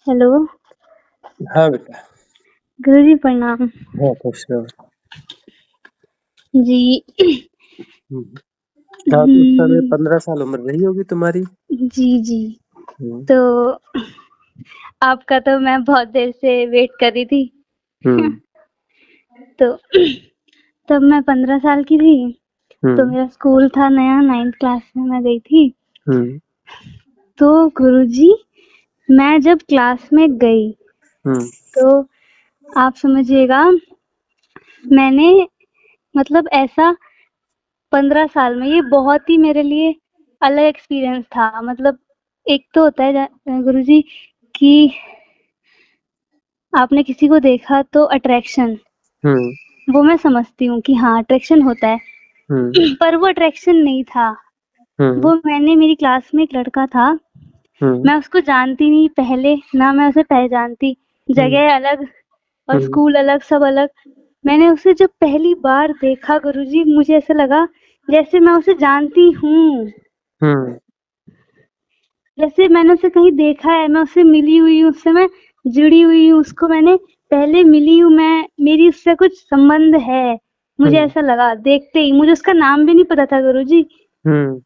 Hello. हाँ बेटा। गुरुजी प्रणाम। हाँ, खुश रहो। जी। हाँ, तो उस समय हम्म, 15 साल उम्र रही होगी तुम्हारी। जी जी। हम्म। तो आपका तो मैं बहुत देर से वेट कर रही थी। हम्म। तो तब मैं 15 साल की थी। तो हम्म। मेरा स्कूल था नया, 9th क्लास में मैं गई थी। हम्म। तो गुरुजी, मैं जब क्लास में गई हम्म। तो आप समझिएगा, मैंने मतलब ऐसा 15 साल में ये बहुत ही मेरे लिए अलग एक्सपीरियंस था। मतलब एक तो होता है गुरुजी कि आपने किसी को देखा तो अट्रैक्शन, हम्म। वो मैं समझती हूँ कि हाँ अट्रैक्शन होता है। हम्म। पर वो अट्रैक्शन नहीं था। हम्म। वो मैंने मेरी क्लास में एक लड़का था, हम्म। मैं उसको जानती नहीं पहले, ना मैं उसे पहचानती। हम्म। जगह अलग और हम्म। स्कूल अलग, सब अलग। मैंने उसे जब पहली बार देखा गुरुजी, मुझे ऐसा लगा जैसे मैं उसे जानती हूँ, हम्म। जैसे मैंने उसे कहीं देखा है, मैं उससे मिली हुई हूँ, उससे मैं जुड़ी हुई हूँ, उसको मैंने पहले मिली हूँ, मैं मेरी उससे कुछ संबंध है। मुझे हम्म। ऐसा लगा देखते ही। मुझे उसका नाम भी नहीं पता था गुरुजी। हम्म।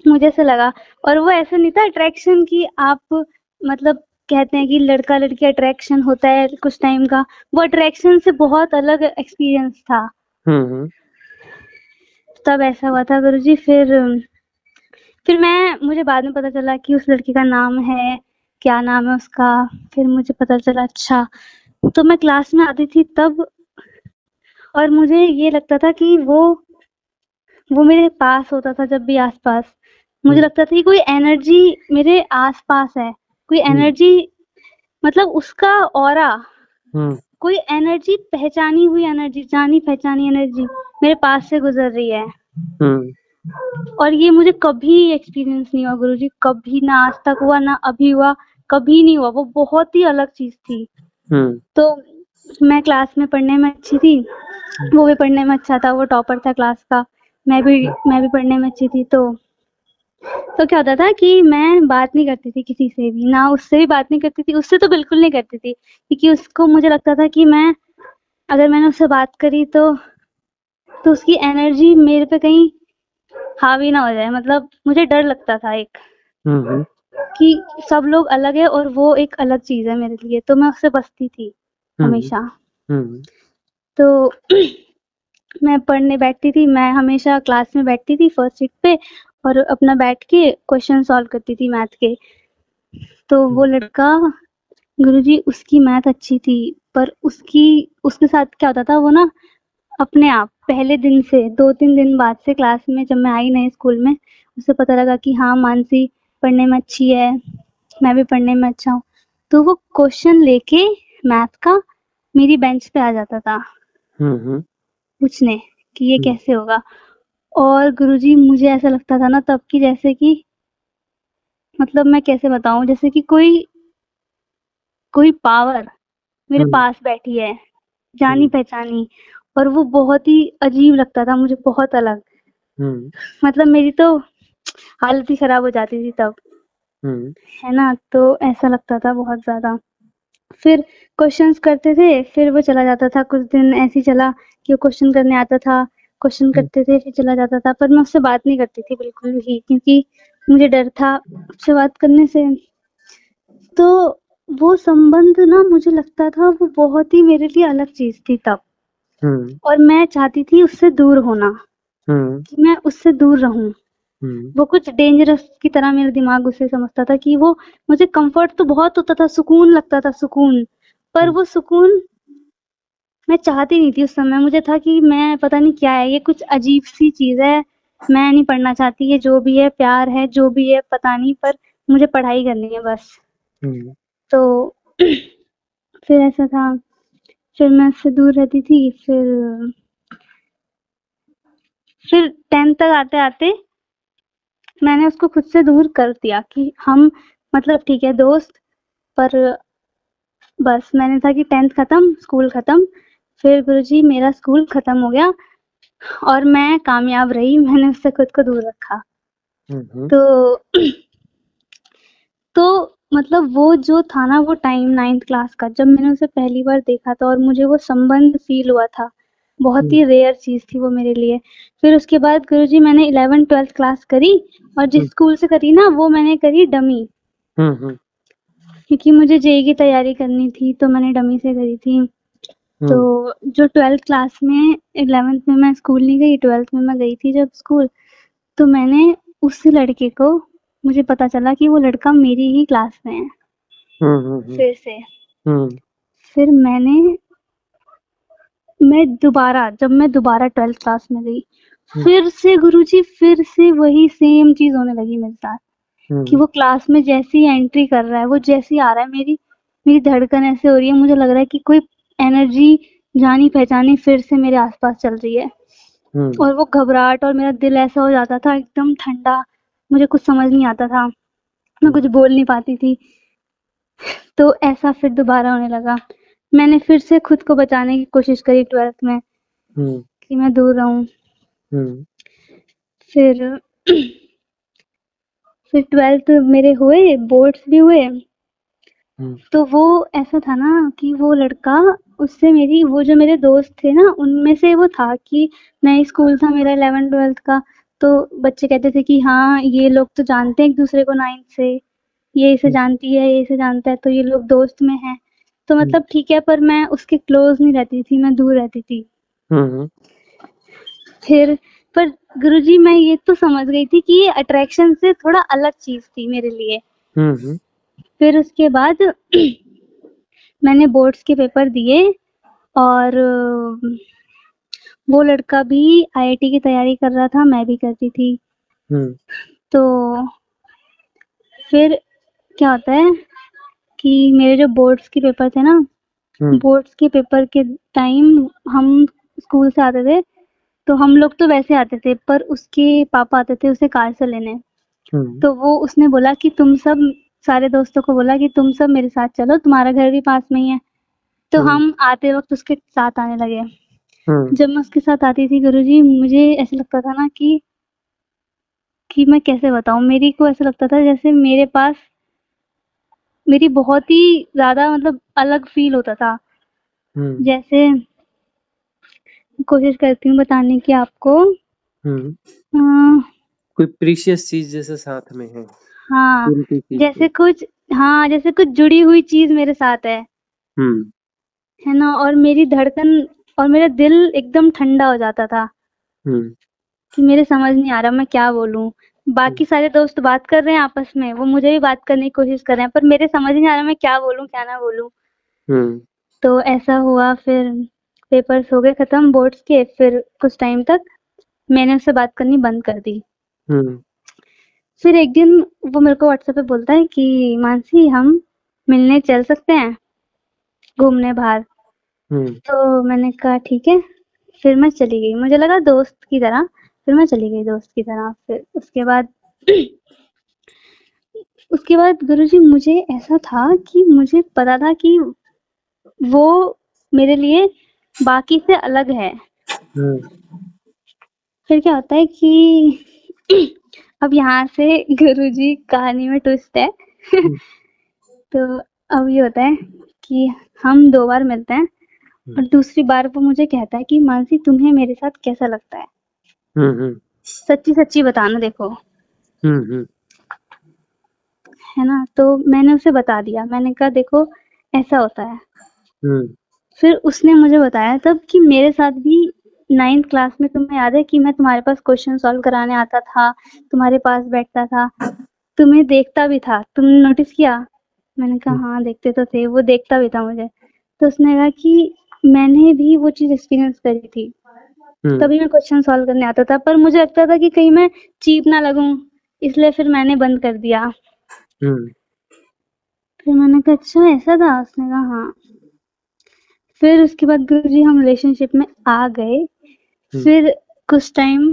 मुझे ऐसा लगा। और वो ऐसा नहीं था अट्रैक्शन की आप मतलब कहते हैं कि लड़का लड़की अट्रैक्शन होता है कुछ टाइम का, वो अट्रैक्शन से बहुत अलग एक्सपीरियंस था। हम्म। तब ऐसा हुआ था गुरुजी। फिर मुझे बाद में पता चला कि उस लड़की का नाम है, क्या नाम है उसका। फिर मुझे पता चला अच्छा। तो मैं क्लास में आती थी तब, और मुझे ये लगता था कि वो मेरे पास होता था जब भी आसपास। मुझे हम्म। लगता था कि कोई एनर्जी मेरे आसपास है, कोई हम्म। एनर्जी, मतलब उसका ऑरा, हम्म। कोई एनर्जी, पहचानी हुई एनर्जी, जानी पहचानी एनर्जी मेरे पास से गुजर रही है। हम्म। और ये मुझे कभी एक्सपीरियंस नहीं हुआ गुरुजी, कभी, ना आज तक हुआ, ना अभी हुआ, कभी नहीं हुआ। वो बहुत ही अलग चीज थी। हम्म। तो मैं क्लास में पढ़ने में अच्छी थी, वो भी पढ़ने में अच्छा था, वो टॉपर था क्लास का। मैं भी पढ़ने में अच्छी थी। तो क्या होता था कि मैं बात नहीं करती थी किसी से भी, ना उससे भी बात नहीं करती थी, उससे तो बिल्कुल नहीं करती थी, क्योंकि उसको मुझे लगता था कि अगर मैंने उससे बात करी तो उसकी एनर्जी मेरे पे कहीं हावी ना हो जाए। मतलब मुझे डर लगता था एक, हम्म। कि सब लोग अलग है और वो एक अलग चीज है मेरे लिए। तो मैं उससे बचती थी हम्म। हमेशा। हम्म। तो मैं पढ़ने बैठती थी, मैं हमेशा क्लास में बैठती थी फर्स्ट सीट पे, और अपना बैठ के क्वेश्चन सॉल्व करती थी मैथ के। तो वो लड़का गुरुजी, उसकी मैथ अच्छी थी, पर उसके साथ क्या होता था, वो ना अपने आप पहले दिन से 2-3 दिन बाद से क्लास में जब मैं आई नए स्कूल में, उसे पता लगा कि हाँ मानसी पढ़ने में अच्छी है, मैं भी पढ़ने में अच्छा हूँ, तो वो क्वेश्चन लेके मैथ का मेरी बेंच पे आ जाता था हम्म। पूछने कि ये कैसे होगा। और गुरुजी मुझे ऐसा लगता था ना तब की, जैसे कि मतलब मैं कैसे बताऊं, जैसे कि कोई कोई पावर मेरे हम्म। पास बैठी है, जानी हम्म। पहचानी। और वो बहुत ही अजीब लगता था मुझे, बहुत अलग। हम्म। मतलब मेरी तो हालत ही खराब हो जाती थी तब, हम्म। है ना। तो ऐसा लगता था बहुत ज्यादा। फिर क्वेश्चंस करते थे, फिर वो चला जाता था। कुछ दिन ऐसे ही चला कि वो क्वेश्चन करने आता था, क्वेश्चन करते थे, फिर चला जाता था। पर मैं उससे बात नहीं करती थी बिल्कुल भी, क्योंकि मुझे डर था उससे बात करने से। तो वो संबंध ना, मुझे लगता था वो बहुत ही मेरे लिए अलग चीज थी तब। हम्म। और मैं चाहती थी उससे दूर होना, हम्म। कि मैं उससे दूर रहूं। हम्म। वो कुछ डेंजरस की तरह मेरा दिमाग उसे समझता था, कि वो मुझे कंफर्ट तो बहुत होता था, सुकून लगता था, सुकून। पर वो सुकून मैं चाहती नहीं थी उस समय। मुझे था कि मैं पता नहीं क्या है, ये कुछ अजीब सी चीज है, मैं नहीं पढ़ना चाहती। ये जो भी है प्यार है, जो भी है पता नहीं, पर मुझे पढ़ाई करनी है बस। हम्म। तो फिर ऐसा था, फिर मैं उससे दूर रहती थी। फिर 10th तक आते आते मैंने उसको खुद से दूर कर दिया, कि हम मतलब ठीक है दोस्त, पर बस मैंने था कि 10th खत्म, स्कूल खत्म। फिर गुरुजी मेरा स्कूल खत्म हो गया और मैं कामयाब रही, मैंने उससे खुद को दूर रखा। हम्म। तो तो मतलब वो जो था ना वो टाइम 9th क्लास का, जब मैंने उसे पहली बार देखा था और मुझे वो संबंध फ़ील हुआ था, बहुत ही रेयर चीज़ थी वो मेरे लिए। फिर उसके बाद गुरुजी मैंने 11th-12th क्लास करी और जिस स्कूल से करी ना वो मैंने करी डमी, क्योंकि मुझे जेईई की तैयारी करनी थी तो मैंने डमी से करी थी। तो जो 12th क्लास में 11th में मैं स्कूल नहीं गई, 12th में मैं गई थी जब स्कूल, तो मैंने उस लड़के को, मुझे पता चला कि वो लड़का मेरी ही क्लास में है फिर से। फिर जब मैं दोबारा 12th क्लास में गई, फिर से गुरुजी फिर से वही सेम चीज़ होने लगी मेरे साथ, कि वो क्लास में जैसे ही एंट्री कर रहा है, वो जैसे ही आ रहा है, मेरी धड़कन ऐसे हो रही है, मुझे लग रहा है कि कोई एनर्जी जानी-पहचानी फिर से मेरे आस-पास चल रही है। और वो घबराहट और मेरा दिल ऐसा हो जाता था एकदम ठंडा, मुझे कुछ समझ नहीं आता था, मैं कुछ बोल नहीं पाती थी। तो ऐसा फिर दोबारा होने लगा। मैंने फिर से खुद को बचाने की कोशिश करी 12th में कि मैं दूर रहूँ। फिर फिर 12th मेरे हुए, बोर्ड्स भी हुए। तो वो ऐसा था ना कि वो लड़का, उससे मेरी, वो जो मेरे दोस्त थे ना उनमें से वो था कि नई स्कूल था मेरा 11th-12th का, तो बच्चे कहते थे कि हाँ ये लोग तो जानते हैं एक दूसरे को 9th से, ये इसे जानती है, ये इसे जानता है, तो ये लोग दोस्त में हैं। तो मतलब ठीक है, पर मैं उसके क्लोज नहीं रहती थी, मैं दूर रहती थी। फिर पर गुरुजी मैं ये तो समझ गई थी कि ये अट्रैक्शन से थोड़ा अलग चीज़ थी मेरे लिए। फिर उसके बाद मैंने बोर्ड्स के पेपर दिए और वो लड़का भी आईआईटी की तैयारी कर रहा था, मैं भी करती थी। तो फिर क्या होता है कि मेरे जो बोर्ड्स के पेपर थे ना, बोर्ड्स के पेपर के टाइम हम स्कूल से आते थे, तो हम लोग तो वैसे आते थे, पर उसके पापा आते थे उसे कार से लेने। तो वो उसने बोला कि तुम सब, सारे दोस्तों को बोला कि तुम सब मेरे साथ चलो, तुम्हारा घर भी पास में ही है। तो हम आते वक़्त उसके साथ आने लगे। जब मैं उसके साथ आती थी गुरुजी, मुझे ऐसा लगता था ना कि मैं कैसे बताऊँ, मेरे को ऐसा लगता था जैसे मेरे पास मेरी बहुत ही ज़्यादा मतलब अलग फ़ील होता था। जैसे कोशिश करती हूँ बताने की आपको। अ, कोई प्रीशियस चीज़ जैसे साथ में है। हाँ, कीमती चीज़ जैसे कुछ जुड़ी हुई चीज़ मेरे साथ है ना? और मेरी धड़कन और मेरा दिल एकदम ठंडा हो जाता था कि मेरे समझ नहीं आ रहा मैं क्या बोलूँ। बाकी सारे दोस्त बात कर रहे हैं आपस में, वो मुझे भी बात करने की कोशिश कर रहे हैं, पर मेरे समझ नहीं आ रहा मैं क्या बोलूँ, क्या ना बोलूँ। तो ऐसा हुआ, फिर पेपर्स हो गए खत्म बोर्ड्स के, फिर कुछ टाइम तक मैंने उससे बात करनी बंद कर दी। फिर एक दिन वो मेरे को व्हाट्सएप पे बोलता है कि मानसी हम मिलने चल सकते हैं घूमने बाहर। तो मैंने कहा ठीक है, फिर मैं चली गई। मुझे लगा दोस्त की तरह, फिर मैं चली गई दोस्त की तरह। फिर उसके बाद गुरुजी मुझे ऐसा था कि मुझे पता था कि वो मेरे लिए बाकी से अलग है। फिर क्या होता है कि अब यहाँ से गुरुजी कहानी में ट्विस्ट है। तो अब ये होता है कि हम 2 बार मिलते हैं और दूसरी बार वो मुझे कहता है कि मानसी तुम्हें मेरे साथ कैसा लगता है? सच्ची-सच्ची बताना देखो। है ना? तो मैंने उसे बता दिया। मैंने कहा देखो ऐसा होता है। फिर उसने मुझे बताया तब कि मेरे साथ भी 9th क्लास में तुम्हें याद है कि मैं तुम्हारे पास क्वेश्चन सॉल्व कराने आता था, तुम्हारे पास बैठता था, तुम्हें देखता भी था, तुमने नोटिस किया? मैंने कहा हाँ, देखते तो थे, वो देखता भी था मुझे। तो उसने कहा कि मैंने भी वो चीज़ एक्सपीरियंस करी थी, तभी मैं क्वेश्चन सॉल्व करने आता था, पर मुझे लगता था कि कहीं मैं चीप ना लगूँ, इसलिए फिर मैंने बंद कर दिया। फिर मैंने कहा अच्छा ऐसा था? उसने कहा हाँ। फिर उसके बाद गुरुजी हम रिलेशनशिप में आ गए। फिर कुछ टाइम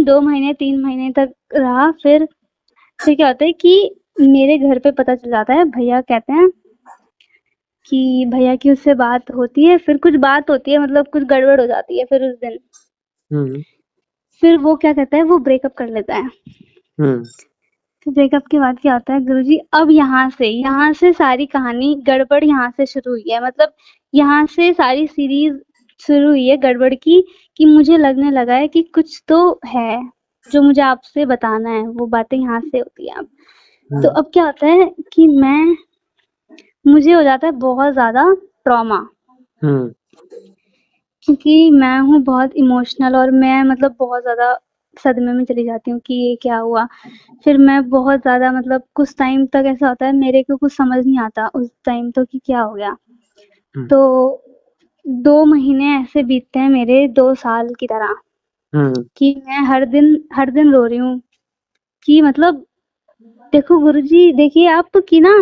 2 महीने 3 महीने तक रहा। फिर क्या होता है कि मेरे घर पे पता चल जाता है, भैया कहते हैं कि भैया की उससे बात होती है, फिर कुछ बात होती है, मतलब कुछ गड़बड़ हो जाती है फिर उस दिन। फिर वो क्या कहता है, वो ब्रेकअप कर लेता है। तो ब्रेकअप के बाद क्या होता है गुरुजी, अब यहाँ से सारी कहानी गड़बड़ यहाँ से शुरू हुई है। मतलब यहाँ से सारी सीरीज शुरू हुई है गड़बड़ की, कि मुझे लगने लगा है कि कुछ तो है जो मुझे आपसे बताना है, वो बातें यहाँ से होती है अब। तो अब क्या होता है कि मुझे हो जाता है बहुत ज़्यादा ट्रॉमा, क्योंकि मैं हूँ बहुत इमोशनल और मैं मतलब बहुत ज़्यादा सदमे में चली जाती हूँ कि ये क्या हुआ। फिर मैं बहुत ज़्यादा मतलब कुछ टाइम तक ऐसा होता है मेरे को कुछ समझ नहीं आता उस टाइम तो कि क्या हो गया। तो 2 महीने ऐसे बीतते हैं मेरे 2 साल की तरह, कि मैं हर दिन रो रही हूँ कि मतलब देखो गुरुजी, देखिए आप कि ना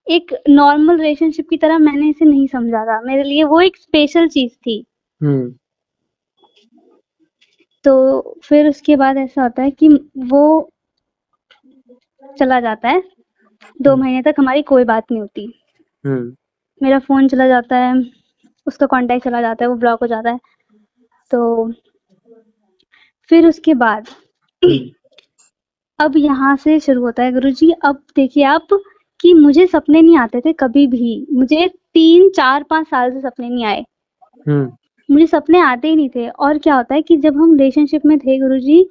एक नॉर्मल रिलेशनशिप की तरह मैंने इसे नहीं समझा था। मेरे लिए वो एक स्पेशल चीज़ थी। तो फिर उसके बाद ऐसा होता है कि वो चला जाता है। 2 महीने तक हमारी कोई बात नहीं होती। मेरा फ़ोन चला जाता है, उसका कॉन्टैक्ट चला जाता है, वो ब्लॉक हो जाता है। तो फिर उसके बाद अब यहाँ से शुरू होता है गुरुजी, अब देखिए आप कि मुझे सपने नहीं आते थे कभी भी। मुझे 3, 4, 5 साल से सपने नहीं आए। मुझे सपने आते ही नहीं थे। और क्या होता है कि जब हम रिलेशनशिप में थे गुरुजी,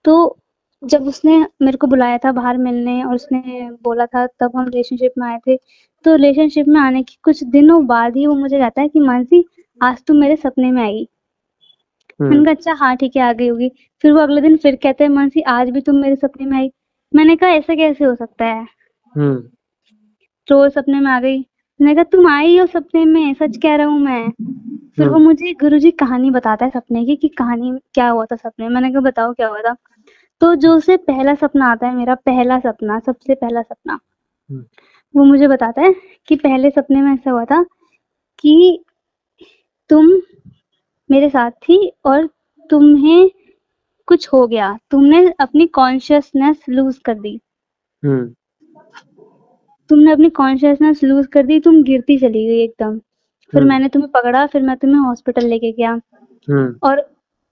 तो जब उसने मेरे को बुलाया था बाहर मिलने और उसने बोला था, तब हम रिलेशनशिप में आए थे। तो रिलेशनशिप में आने के कुछ दिनों बाद ही वो मुझे कहता है कि मानसी, आज तुम मेरे सपने में आई। मैंने कहा अच्छा हाँ ठीक है आ गई होगी। फिर वो अगले दिन फिर कहते हैं मानसी, आज भी तुम मेरे सपने में आई। मैंने कहा ऐसा कैसे हो सकता है, रोज सपने में आ गई। मैंने कहा तुम आई हो सपने में, सच कह रहा हूँ मैं। फिर वो मुझे गुरुजी कहानी बताता है सपने की, कि कहानी क्या हुआ था सपने में। मैंने कहा बताओ क्या हुआ था। तो जो उसे पहला सपना आता है, मेरा पहला सपना, सबसे पहला सपना, वो मुझे बताता है कि पहले सपने में ऐसा हुआ था कि तुम मेरे साथ थी और तुम्हें कुछ हो गया, तुमने अपनी कॉन्शियसनेस लूज कर दी। तुमने अपनी कॉन्शियसनेस लूज कर दी, तुम गिरती चली गई एकदम। फिर मैंने तुम्हें पकड़ा, फिर मैं तुम्हें हॉस्पिटल लेके गया। और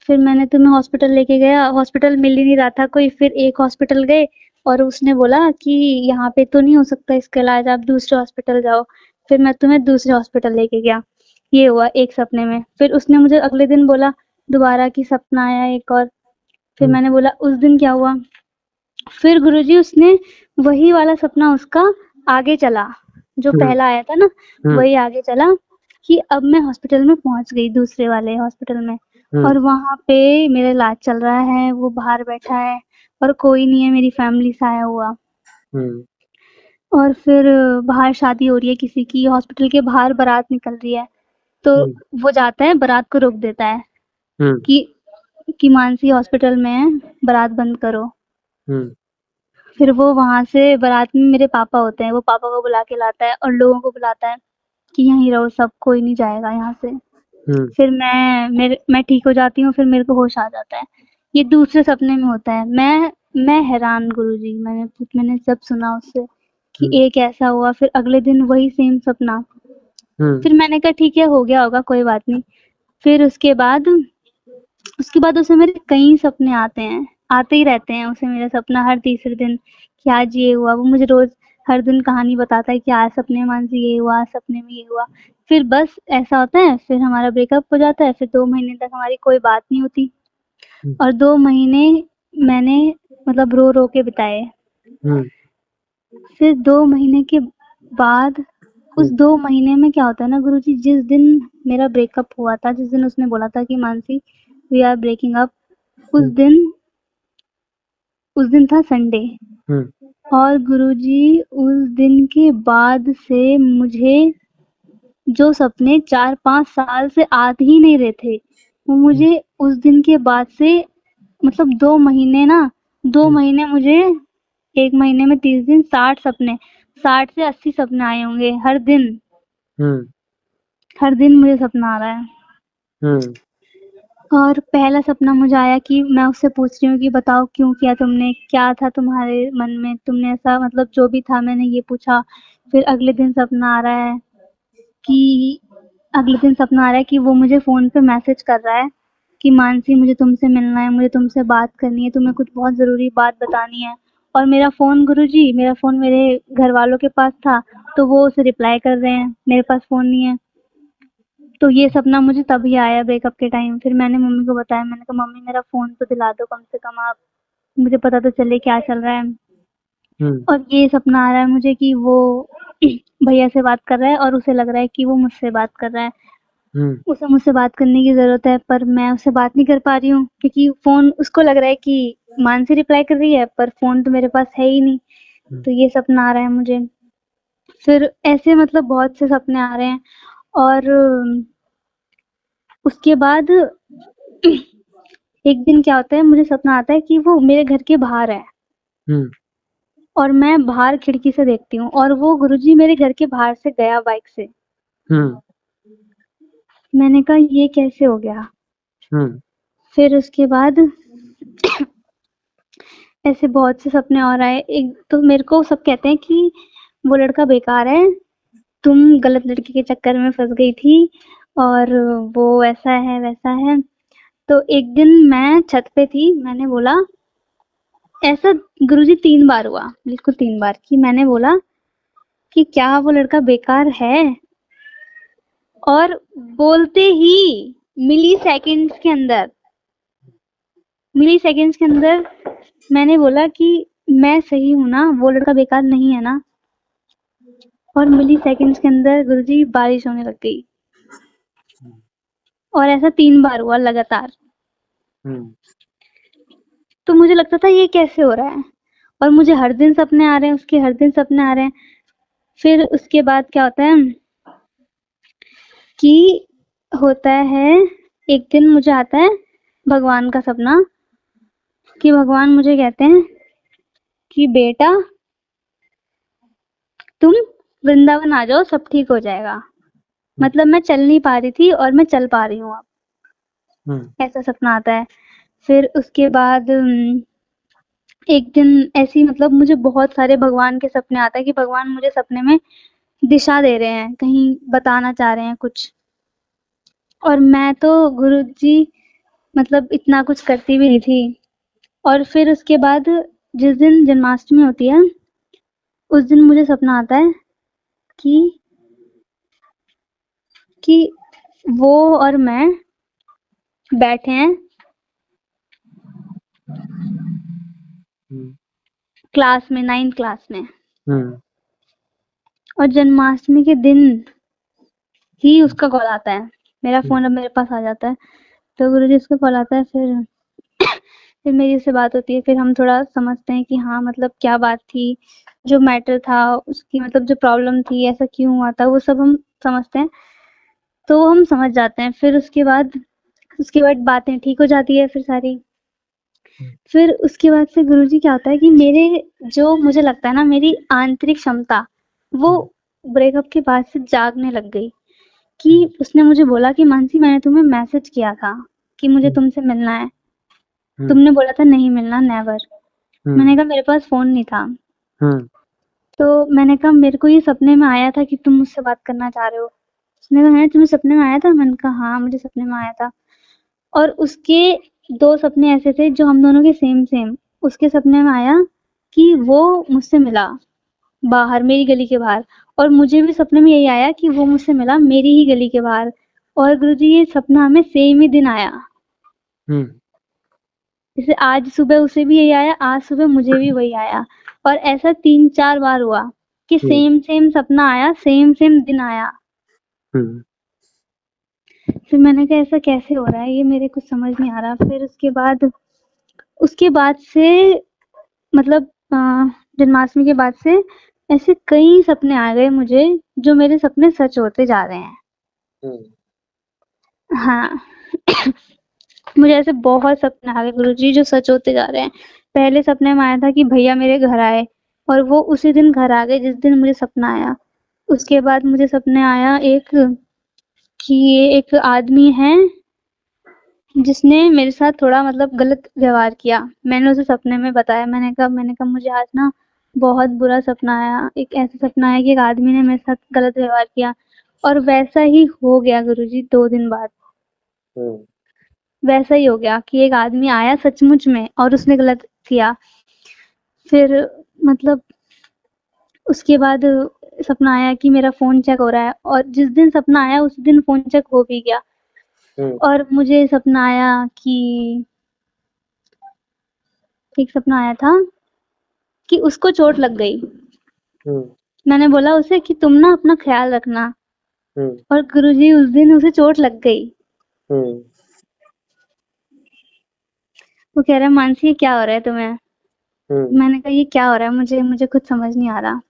फिर मैंने तुम्हें हॉस्पिटल लेके गया, हॉस्पिटल मिल ही नहीं रहा था कोई। फिर एक हॉस्पिटल गए और उसने बोला कि यहाँ पे तो नहीं हो सकता इसका इलाज, आप दूसरे हॉस्पिटल जाओ। फिर मैं तुम्हें दूसरे हॉस्पिटल लेके गया। ये हुआ एक सपने में। फिर उसने मुझे अगले दिन बोला दोबारा कि सपना आया एक और। फिर मैंने बोला उस दिन क्या हुआ। फिर गुरुजी उसने वही वाला सपना उसका आगे चला, जो पहला आया था ना, वही आगे चला कि अब मैं हॉस्पिटल में पहुंच गई, दूसरे वाले हॉस्पिटल में। और वहां पे मेरा इलाज चल रहा है, वो बाहर बैठा है और कोई नहीं है मेरी फैमिली से आया हुआ। और फिर बाहर शादी हो रही है किसी की, हॉस्पिटल के बाहर बारात निकल रही है। तो वो जाता है, बारात को रोक देता है कि मानसी हॉस्पिटल में है, बारात बंद करो। फिर वो वहां से बारात में मेरे पापा होते हैं, वो पापा को बुला के लाता है और लोगों को बुलाता है कि यहीं रहो सब, कोई नहीं जाएगा यहाँ से। फिर मैं ठीक हो जाती हूँ, फिर मेरे को होश आ जाता है। ये दूसरे सपने में होता है। मैं हैरान गुरुजी, मैंने सब सुना उससे कि एक ऐसा हुआ, फिर अगले दिन वही सेम सपना। फिर मैंने कहा ठीक है हो गया होगा, कोई बात नहीं। फिर उसके बाद उसे मेरे कई सपने आते ही रहते हैं उसे मेरा सपना हर तीसरे दिन कि आज ये हुआ। वो मुझे रोज हर दिन कहानी बताता है कि आज सपने में से ये हुआ, सपने में ये हुआ। फिर बस ऐसा होता है, फिर हमारा ब्रेकअप हो जाता है। फिर 2 महीने तक हमारी कोई बात नहीं होती और 2 महीने मैंने मतलब रो रो के बिताए। फिर 2 महीने के बाद उस 2 महीने में क्या होता है ना गुरुजी, जिस दिन मेरा ब्रेकअप हुआ था, जिस दिन उसने बोला था कि Mansi we are breaking up, उस दिन था संडे। और गुरुजी उस दिन के बाद से मुझे जो सपने 4-5 साल से आते ही नहीं रहे थे, वो मुझे उस दिन के बाद से मतलब 2 महीने ना, 2 महीने मुझे 1 महीने में 30 दिन 60 सपने, 60 से 80 सपने आए होंगे हर दिन। हर दिन मुझे सपना आ रहा है। और पहला सपना मुझे आया कि मैं उससे पूछ रही हूँ कि बताओ क्यों किया तुमने, क्या था तुम्हारे मन में, तुमने ऐसा मतलब जो भी था मैंने ये पूछा। फिर अगले दिन सपना आ रहा है कि वो मुझे फोन पे मैसेज कर रहा है कि मानसी मुझे तुमसे मिलना है, मुझे तुमसे बात करनी है, तुम्हें कुछ बहुत जरूरी बात बतानी है। और मेरा फ़ोन गुरुजी, मेरा फ़ोन मेरे घरवालों के पास था, तो वो उसे रिप्लाई कर रहे हैं, मेरे पास फ़ोन नहीं है। तो ये सपना मुझे तभी आया ब्रेकअप के टाइम। फिर मैंने मम्मी को बताया, मैंने कहा मम्मी मेरा फ़ोन तो दिला दो कम से कम आप, मुझे पता तो चले क्या चल रहा है। हम्म और ये सपना आ रहा है मुझे कि वो भैया से बात कर रहा है और उसे लग रहा है कि वो मुझसे बात कर रहा है। हम्म उसे मुझसे बात करने की ज़रूरत है, पर मैं उससे बात नहीं कर पा रही हूँ क्योंकि फ़ोन उसको लग रहा है कि मानसी रिप्लाई कर रही है, पर फ़ोन तो मेरे पास है ही नहीं। हम्म तो ये सपना आ रहा है मुझे। फिर ऐसे मतलब बहुत से सपने आ रहे हैं और उसके बाद एक दिन क्या होता है, मुझे सपना आता है कि वो मेरे घर के बाहर है हम्म और मैं बाहर खिड़की से देखती हूँ और वो गुरुजी मेरे घर के बाहर से गया बाइक से। हम्म मैंने कहा ये कैसे हो गया? हम्म फिर उसके बाद ऐसे बहुत से सपने और आए। एक तो मेरे को सब कहते हैं कि वो लड़का बेकार है, तुम गलत लड़के के चक्कर में फँस गई थी और वो ऐसा है, वैसा है। तो एक दिन मैं छत पे थी, मैंने बोला ऐसा गुरुजी 3 बार हुआ, बिल्कुल 3 बार कि मैंने बोला कि क्या वो लड़का बेकार है? और बोलते ही मिली सेकंड्स के अंदर मैंने बोला कि मैं सही हूँ ना, वो लड़का बेकार नहीं है ना। और मिली सेकंड्स के अंदर गुरुजी बारिश होने लग गई और ऐसा 3 बार हुआ लगातार। हम्म तो मुझे लगता था ये कैसे हो रहा है और मुझे हर दिन सपने आ रहे हैं, उसके हर दिन सपने आ रहे हैं। फिर उसके बाद क्या होता है कि होता है एक दिन मुझे आता है भगवान का सपना कि भगवान मुझे कहते हैं कि बेटा तुम वृंदावन आ जाओ, सब ठीक हो जाएगा। मतलब मैं चल नहीं पा रही थी और मैं चल पा रही हूँ अब, ऐसा सपना आता है। फिर उसके बाद एक दिन ऐसी मतलब मुझे बहुत सारे भगवान के सपने आते हैं कि भगवान मुझे सपने में दिशा दे रहे हैं, कहीं बताना चाह रहे हैं कुछ। और मैं तो गुरुजी मतलब इतना कुछ करती भी नहीं थी। और फिर उसके बाद जिस दिन जन्माष्टमी होती है, उस दिन मुझे सपना आता है कि कि वो और मैं बैठे हैं क्लास में, 9th क्लास में। और जन्माष्टमी के दिन ही उसका कॉल आता है। मेरा फ़ोन अब मेरे पास आ जाता है। तो गुरुजी उसका कॉल आता है, फिर मेरी उससे बात होती है। फिर हम थोड़ा समझते हैं कि हाँ, मतलब क्या बात थी, जो मैटर था उसकी मतलब जो प्रॉब्लम थी, ऐसा क्यों हुआ था, वो सब हम समझते हैं। तो हम समझ जाते हैं। फिर उसके बाद बातें ठीक हो जाती है फिर सारी। फिर उसके बाद से गुरुजी क्या होता है कि मेरे जो मुझे लगता है ना मेरी आंतरिक क्षमता, वो ब्रेकअप के बाद से जागने लग गई। कि उसने मुझे बोला कि मानसी मैंने तुम्हें मैसेज किया था कि मुझे तुमसे मिलना है। तुमने बोला था नहीं मिलना, नेवर। मैंने कहा मेरे पास फ़ोन नहीं था। तो मैंने कहा मेरे को ये सपने में आया था कि तुम मुझसे बात करना चाह रहे हो। उसने कहा है तुम्हें सपने में आया था? मैंने कहा हाँ, मुझे सपने में आया था। और उसके 2 सपने ऐसे थे जो हम दोनों के सेम। उसके सपने में आया कि वो मुझसे मिला बाहर, मेरी गली के बाहर। और मुझे भी सपने में यही आया कि वो मुझसे मिला मेरी ही गली के बाहर। और गुरुजी ये सपना हमें सेम ही दिन आया। जैसे आज सुबह उसे भी यही आया, आज सुबह मुझे भी वही आया। और ऐसा 3-4 बार हुआ कि सेम सपना आया, सेम दिन आया। फिर मैंने कहा ऐसा कैसे हो रहा है, ये मेरे कुछ समझ नहीं आ रहा। फिर उसके बाद से मतलब जन्माष्टमी के बाद से ऐसे कई सपने आ गए मुझे, जो मेरे सपने सच होते जा रहे हैं। हाँ। मुझे ऐसे बहुत सपने आ गए गुरुजी जो सच होते जा रहे हैं। पहले सपने में आया था कि भैया मेरे घर आए और वो उसी दिन घर आ गए जिस दिन मुझे सपना आया। उसके बाद मुझे सपने आया एक कि ये एक आदमी है जिसने मेरे साथ थोड़ा मतलब गलत व्यवहार किया। मैंने उसे सपने में बताया, मैंने कहा मुझे आज ना बहुत बुरा सपना आया। एक ऐसा सपना आया कि एक आदमी ने मेरे साथ गलत व्यवहार किया और वैसा ही हो गया गुरुजी 2 दिन बाद। वैसा ही हो गया कि एक आदमी आया सचमुच में और उसने गलत किया। फिर मतलब उसके बाद सपना आया कि मेरा फ़ोन चेक हो रहा है और जिस दिन सपना आया उस दिन फ़ोन चेक हो भी गया। और मुझे सपना आया कि एक सपना आया था कि उसको चोट लग गई। मैंने बोला उसे कि तुम ना अपना ख़्याल रखना और गुरुजी उस दिन उसे चोट लग गई। वो कह रहा है मानसी ये क्या हो रहा है तुम्हें? मैंने कहा ये क्या हो रहा है मुझे कुछ समझ नहीं आ रहा।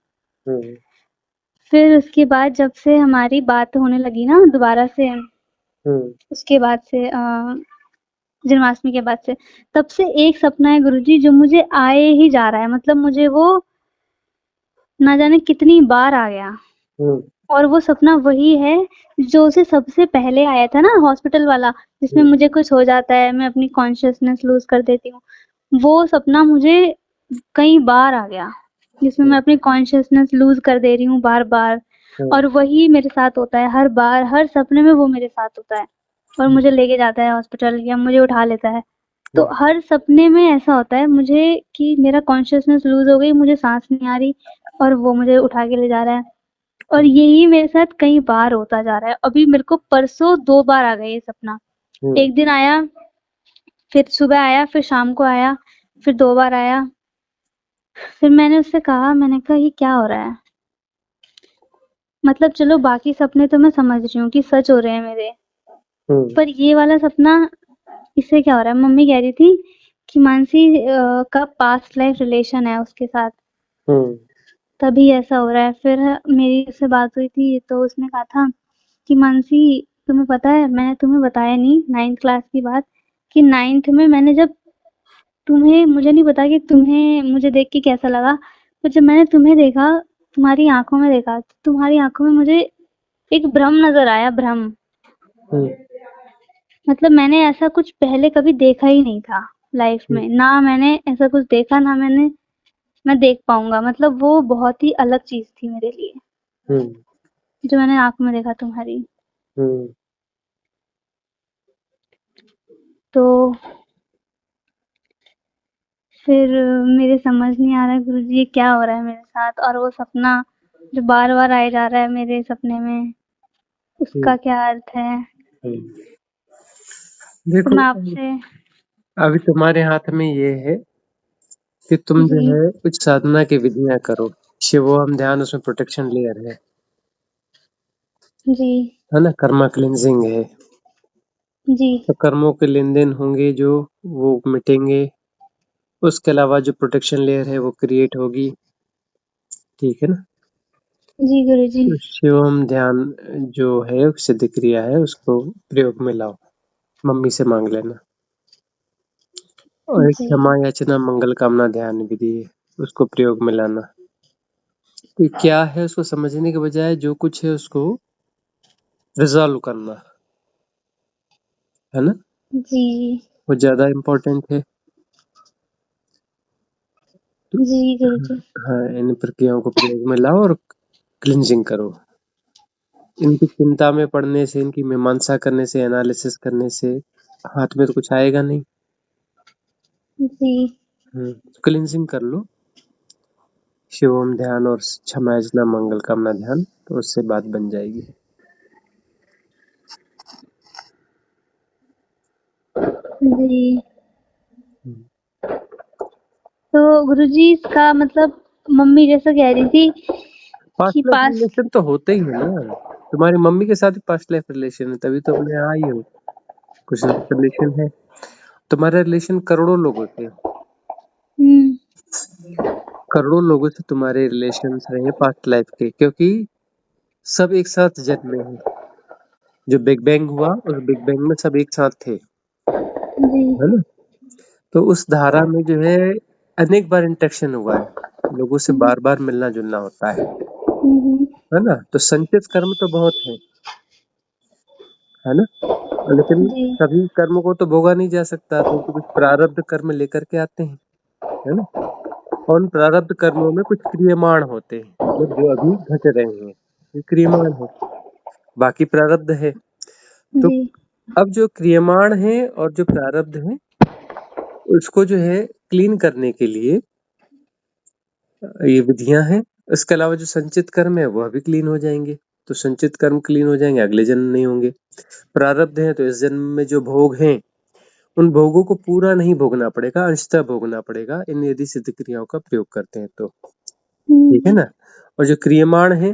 फिर उसके बाद जब से हमारी बात होने लगी ना दोबारा से, उसके बाद से जन्माष्टमी के बाद से, तब से एक सपना है गुरुजी जो मुझे आए ही जा रहा है। मतलब मुझे वो ना जाने कितनी बार आ गया और वो सपना वही है जो उसे सबसे पहले आया था ना, हॉस्पिटल वाला, जिसमें मुझे कुछ हो जाता है, मैं अपनी कॉन्शियसनेस लूज़ कर देती हूँ। वो सपना मुझे कई बार आ गया, जिसमें मैं अपनी कॉन्शियसनेस लूज़ कर दे रही हूँ बार-बार और वही मेरे साथ होता है हर बार, हर सपने में वो मेरे साथ होता है और मुझे लेके जाता है हॉस्पिटल या मुझे उठा लेता है। तो हर सपने में ऐसा होता है मुझे कि मेरा कॉन्शियसनेस लूज़ हो गई, मुझे साँस नहीं आ रही और वो मुझे उठा के ले जा रहा है। और यही मेरे साथ कई बार होता जा रहा है। अभी मेरे को परसों 2 बार आ गया ये सपना। एक दिन आया, फिर सुबह आया, फिर शाम को आया, फिर 2 बार आया। फिर मैंने उससे कहा, मैंने कहा ये क्या हो रहा है? मतलब चलो बाकी सपने तो मैं समझ रही हूँ कि सच हो रहे हैं मेरे, पर ये वाला सपना इससे क्या हो रहा है? मम्मी कह रही थी कि मानसी का पास्ट लाइफ रिलेशन है उसके साथ, तभी ऐसा हो रहा है। फिर मेरी उससे बात हुई थी तो उसने कहा था कि मानसी तुम्हें पता है मैंने तुम्हें बताया नहीं 9th क्लास की बात, कि 9th में मैंने जब तुम्हें, मुझे नहीं पता कि तुम्हें मुझे देख के कैसा लगा, पर जब मैंने तुम्हें देखा, तुम्हारी आँखों में देखा, तो तुम्हारी आँखों में मुझे एक भ्रम नज़र आया, भ्रम। मतलब मैंने ऐसा कुछ पहले कभी देखा ही नहीं था लाइफ में। ना मैंने ऐसा कुछ देखा, ना मैं देख पाऊँगा। मतलब वो बहुत ही अलग चीज़ थी मेरे लिए, जो मैंने आँखों में देखा तुम्हारी। तो फिर मेरे समझ नहीं आ रहा है गुरुजी ये क्या हो रहा है मेरे साथ, और वो सपना जो बार-बार आए जा रहा है मेरे सपने में, उसका क्या अर्थ है? तो देखो मैं आपसे अभी तुम्हारे हाथ में ये है कि तुम जो जी, है कुछ साधना की विधियां करो। शिवोहम ध्यान उसमें प्रोटेक्शन लेयर जी, है ना, कर्मा क्लिनजिंग है। जी, तो कर्मों के लेन देन होंगे जो वो मिटेंगे। उसके अलावा जो प्रोटेक्शन लेयर है वो क्रिएट होगी। ठीक है ना। जी गुरुजी, तो शिवम ध्यान जो है सिद्ध क्रिया है उसको प्रयोग में लाओ। मम्मी से मांग लेना। और एक जी, क्षमा याचना मंगल कामना ध्यान विधि है, उसको प्रयोग में लाना। तो क्या है उसको समझने के बजाय जो कुछ है उसको रिजॉल्व करना, है ना, जी, वो ज्यादा इम्पोर्टेंट है। तो जी गुरुजी, हाँ, इन प्रक्रियाओं को प्रयोग में लाओ और क्लिंजिंग करो। इनकी चिंता में पड़ने से, इनकी मीमांसा करने से, एनालिसिस करने से हाथ में तो कुछ आएगा नहीं। जी, क्लिंजिंग कर लो। शिवम ध्यान और क्षमा याचना मंगल कामना ध्यान, तो उससे बात बन जाएगी। जी। तो गुरुजी इसका मतलब मम्मी जैसा कह रही थी कि पास्ट लाइफ पास्ट, रिलेशन तो होते ही है ना। तुम्हारी मम्मी के साथ भी पास्ट लाइफ रिलेशन है, तभी तो अपने यहाँ आई हो। कुछ ना कुछ रिलेशन है। तुम्हारा रिलेशन करोड़ों लोगों से, हुँ, करोड़ों लोगों से तुम्हारे रिलेशन रहे पास्ट लाइफ के, क्योंकि सब एक साथ जन्मे हैं। जो बिग बैंग हुआ उस बिग बैंग में सब एक साथ थे, जी, है ना। तो उस धारा में जो है अनेक बार इंटरेक्शन हुआ है, लोगों से हुँ, बार बार मिलना जुलना होता हुँ, है ना। तो संचित कर्म तो बहुत है ना। लेकिन जी, सभी कर्म को तो भोगा नहीं जा सकता, क्योंकि कुछ प्रारब्ध कर्म लेकर के आते हैं, है ना। और उन प्रारब्ध कर्मों में कुछ क्रियमाण होते हैं, मतलब जो अभी घट रहे हैं ये क्रियमाण है, बाकी प्रारब्ध है। तो जी, अब जो क्रियमाण है और जो प्रारब्ध है उसको जो है क्लीन करने के लिए ये विधियां हैं। इसके अलावा जो संचित कर्म है वह भी क्लीन हो जाएंगे। तो संचित कर्म क्लीन हो जाएंगे, अगले जन्म नहीं होंगे। प्रारब्ध है तो इस जन्म में जो भोग हैं उन भोगों को पूरा नहीं भोगना पड़ेगा, अंशतः भोगना पड़ेगा इन यदि सिद्ध क्रियाओं का प्रयोग करते हैं तो। ठीक है ना। और जो क्रियमाण है,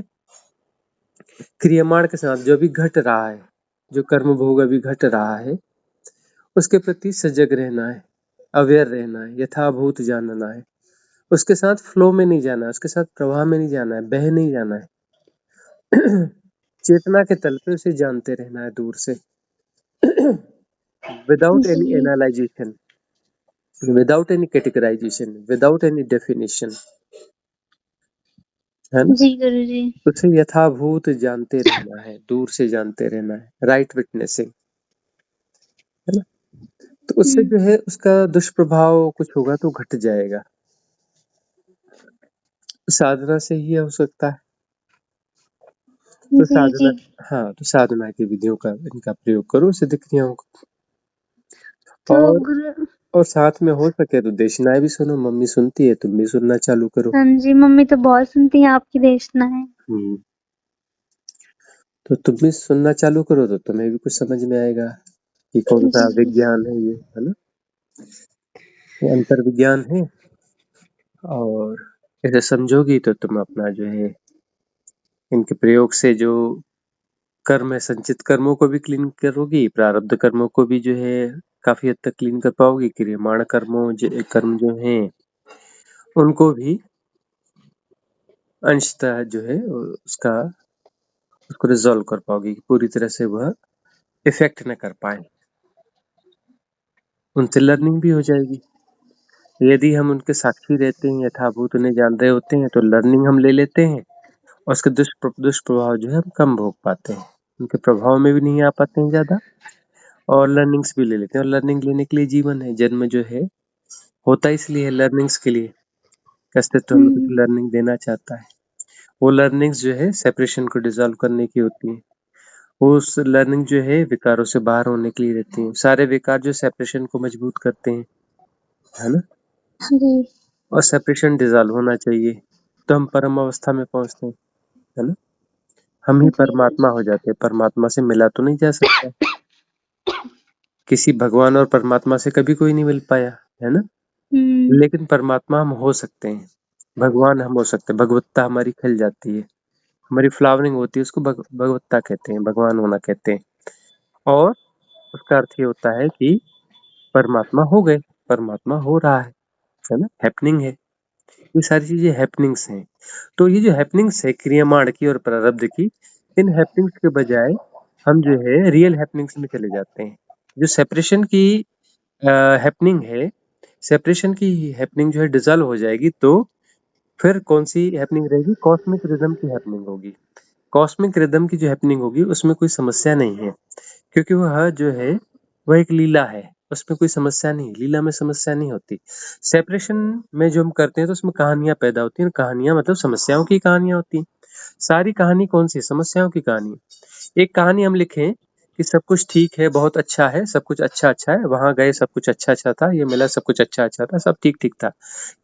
क्रियमाण के साथ जो भी घट रहा है, जो कर्म भोग अभी घट रहा है उसके प्रति सजग रहना है, अवेयर रहना है, यथाभूत जानना है। उसके साथ फ्लो में नहीं जाना है, उसके साथ प्रवाह में नहीं जाना है, बह नहीं जाना है। चेतना के तल पे उसे जानते रहना है दूर से, विदाउट एनी जी। Analysation, without any categorisation, without any definition, है ना। जी गुरुजी। उसे यथाभूत जानते रहना है, दूर से जानते रहना है, राइट विटनेसिंग, है ना। तो उससे जो है उसका दुष्प्रभाव कुछ होगा तो घट जाएगा। साधना से ही हो सकता है। तो जी, साधना, जी। हाँ, तो साधना की विधियों का इनका प्रयोग करो सिद्ध क्रियाओं को। तो और गुरु और साथ में हो सके तो देशनाएं भी सुनो। मम्मी सुनती है, तुम भी सुनना चालू करो। हाँ जी, मम्मी तो बहुत सुनती हैं आपकी देशनाएँ। हम्म। तो तुम भी सुनना चालू करो तो तुम्हें भी कुछ समझ में आएगा कि कौन सा जी। विज्ञान है ये, है ना। ये अंतर विज्ञान है। और इसे समझोगी तो तुम अपना जो है इनके प्रयोग से जो कर्म है, संचित कर्मों को भी क्लीन करोगी, प्रारब्ध कर्मों को भी जो है काफी हद तक क्लीन कर पाओगी। क्रियमाण कर्म जो हैं उनको भी अंशतः जो है उसको रिजॉल्व कर पाओगी कि पूरी तरह से वह इफेक्ट न कर पाए। उनसे लर्निंग भी हो जाएगी। यदि हम उनके साक्षी रहते हैं, यथाभूत उन्हें जान रहे होते हैं, तो लर्निंग हम ले लेते हैं और उसके दुष्प्रभाव जो है हम कम भोग पाते हैं, उनके प्रभाव में भी नहीं आ पाते हैं ज्यादा, और लर्निंग्स भी ले लेते हैं। और लर्निंग लेने के लिए जीवन है, जन्म जो है होता इसलिए है, लर्निंग्स के लिए। अस्तित्व हमें कुछ लर्निंग देना चाहता है। वो लर्निंग्स जो है सेपरेशन को डिसॉल्व करने की होती है। वो उस लर्निंग जो है विकारों से बाहर होने के लिए रहती है। सारे विकार जो सेपरेशन को मजबूत करते हैं, है ना। जी। और सेपरेशन डिसॉल्व होना चाहिए तो हम परम अवस्था में पहुंचते हैं, है ना। हम ही जी, परमात्मा हो जाते हैं। परमात्मा से मिला तो नहीं जा सकता। किसी भगवान और परमात्मा से कभी कोई नहीं मिल पाया, है ना। हुँ। लेकिन परमात्मा हम हो सकते हैं, भगवान हम हो सकते हैं। भगवत्ता हमारी खिल जाती है, हमारी फ्लावरिंग होती है, उसको भगवत्ता कहते हैं, भगवान होना कहते हैं। और उसका अर्थ ये होता है कि परमात्मा हो गए, परमात्मा हो रहा है ना, हैपनिंग है। ये सारी चीजें हैपनिंग्स हैं। तो ये जो हैपनिंग्स है क्रियामाण की और प्रारब्ध की, इन हैपनिंग्स के बजाय हम जो है रियल हैपनिंग्स में चले जाते हैं। जो सेपरेशन की हैपनिंग है, सेपरेशन की हैपनिंग जो है डिसॉल्व हो जाएगी, तो फिर कौन सी हैपनिंग रहेगी? कॉस्मिक रिदम की हैपनिंग होगी। कॉस्मिक रिदम की जो हैपनिंग होगी उसमें कोई समस्या नहीं है, क्योंकि वह जो है वह एक लीला है। उसमें कोई समस्या नहीं, लीला में समस्या नहीं होती। सेपरेशन में जो हम करते हैं तो उसमें कहानियां पैदा होती हैं। कहानियां मतलब समस्याओं की कहानियां होती हैं। सारी कहानी कौन सी? समस्याओं की कहानी। एक कहानी हम लिखें कि सब कुछ ठीक है, बहुत अच्छा है, सब कुछ अच्छा अच्छा है, वहां गए सब कुछ अच्छा अच्छा था, ये मिला सब कुछ अच्छा अच्छा था, सब ठीक ठीक था।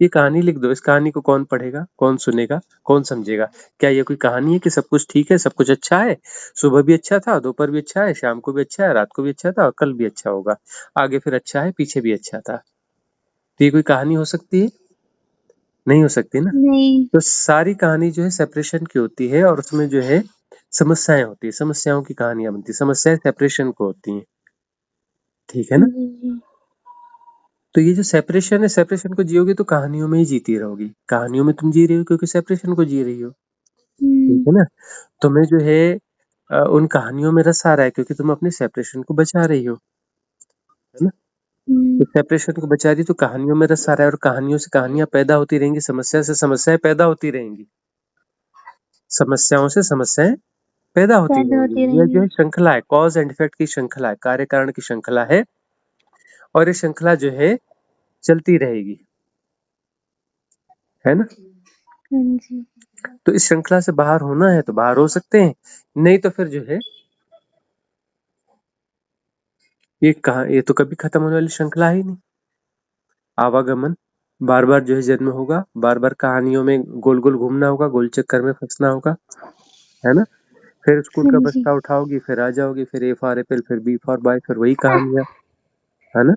ये कहानी लिख दो। इस कहानी को कौन पढ़ेगा, कौन सुनेगा, कौन समझेगा? क्या ये कोई कहानी है कि सब कुछ ठीक है, सब कुछ अच्छा है, सुबह भी अच्छा था, दोपहर भी अच्छा है, शाम को भी अच्छा है, रात को भी अच्छा था और कल भी अच्छा होगा, आगे फिर अच्छा है, पीछे भी अच्छा था? तो ये कोई कहानी हो सकती है? नहीं हो सकती ना। नहीं। तो सारी कहानी जो है सेपरेशन की होती है और उसमें जो है समस्याएं होती है, समस्याओं की कहानियां बनती है, समस्याएं सेपरेशन को होती हैं। ठीक है ना। जी, जी। तो ये जो सेपरेशन है, सेपरेशन को जियोगे तो कहानियों में ही जीती रहोगी। कहानियों में तुम जी रही हो क्योंकि सेपरेशन को जी रही हो। ठीक हुँ, है ना। तुम्हें जो है उन कहानियों में रस आ रहा है क्योंकि तुम अपने सेपरेशन को बचा रही हो, है ना। तो हुँ। सेपरेशन को बचा रही तो कहानियों में रस आ रहा है, और कहानियों से कहानियां पैदा होती रहेंगी, समस्या से समस्याएं पैदा होती रहेंगी, समस्याओं से समस्याएं पैदा होती पैदा रहेंगी। होती यह जो रहेंगी। है श्रृंखला है, कॉज एंड इफेक्ट की श्रृंखला है, कार्य कारण की श्रृंखला है, और ये श्रृंखला जो है चलती रहेगी, है ना। हाँ जी। तो इस श्रृंखला से बाहर होना है तो बाहर हो सकते हैं, नहीं तो फिर जो है ये कहा, ये तो कभी खत्म होने वाली श्रृंखला ही नहीं। आवागमन बार बार जो है जन्म होगा, बार बार कहानियों में गोल गोल घूमना होगा, गोल चक्कर में फंसना होगा, है ना। फिर स्कूल हाँ का जी। बस्ता उठाओगी, फिर आ जाओगी, फिर ए फॉर एप्पल, फिर बी फॉर बॉय, फिर वही कहानियां, है ना।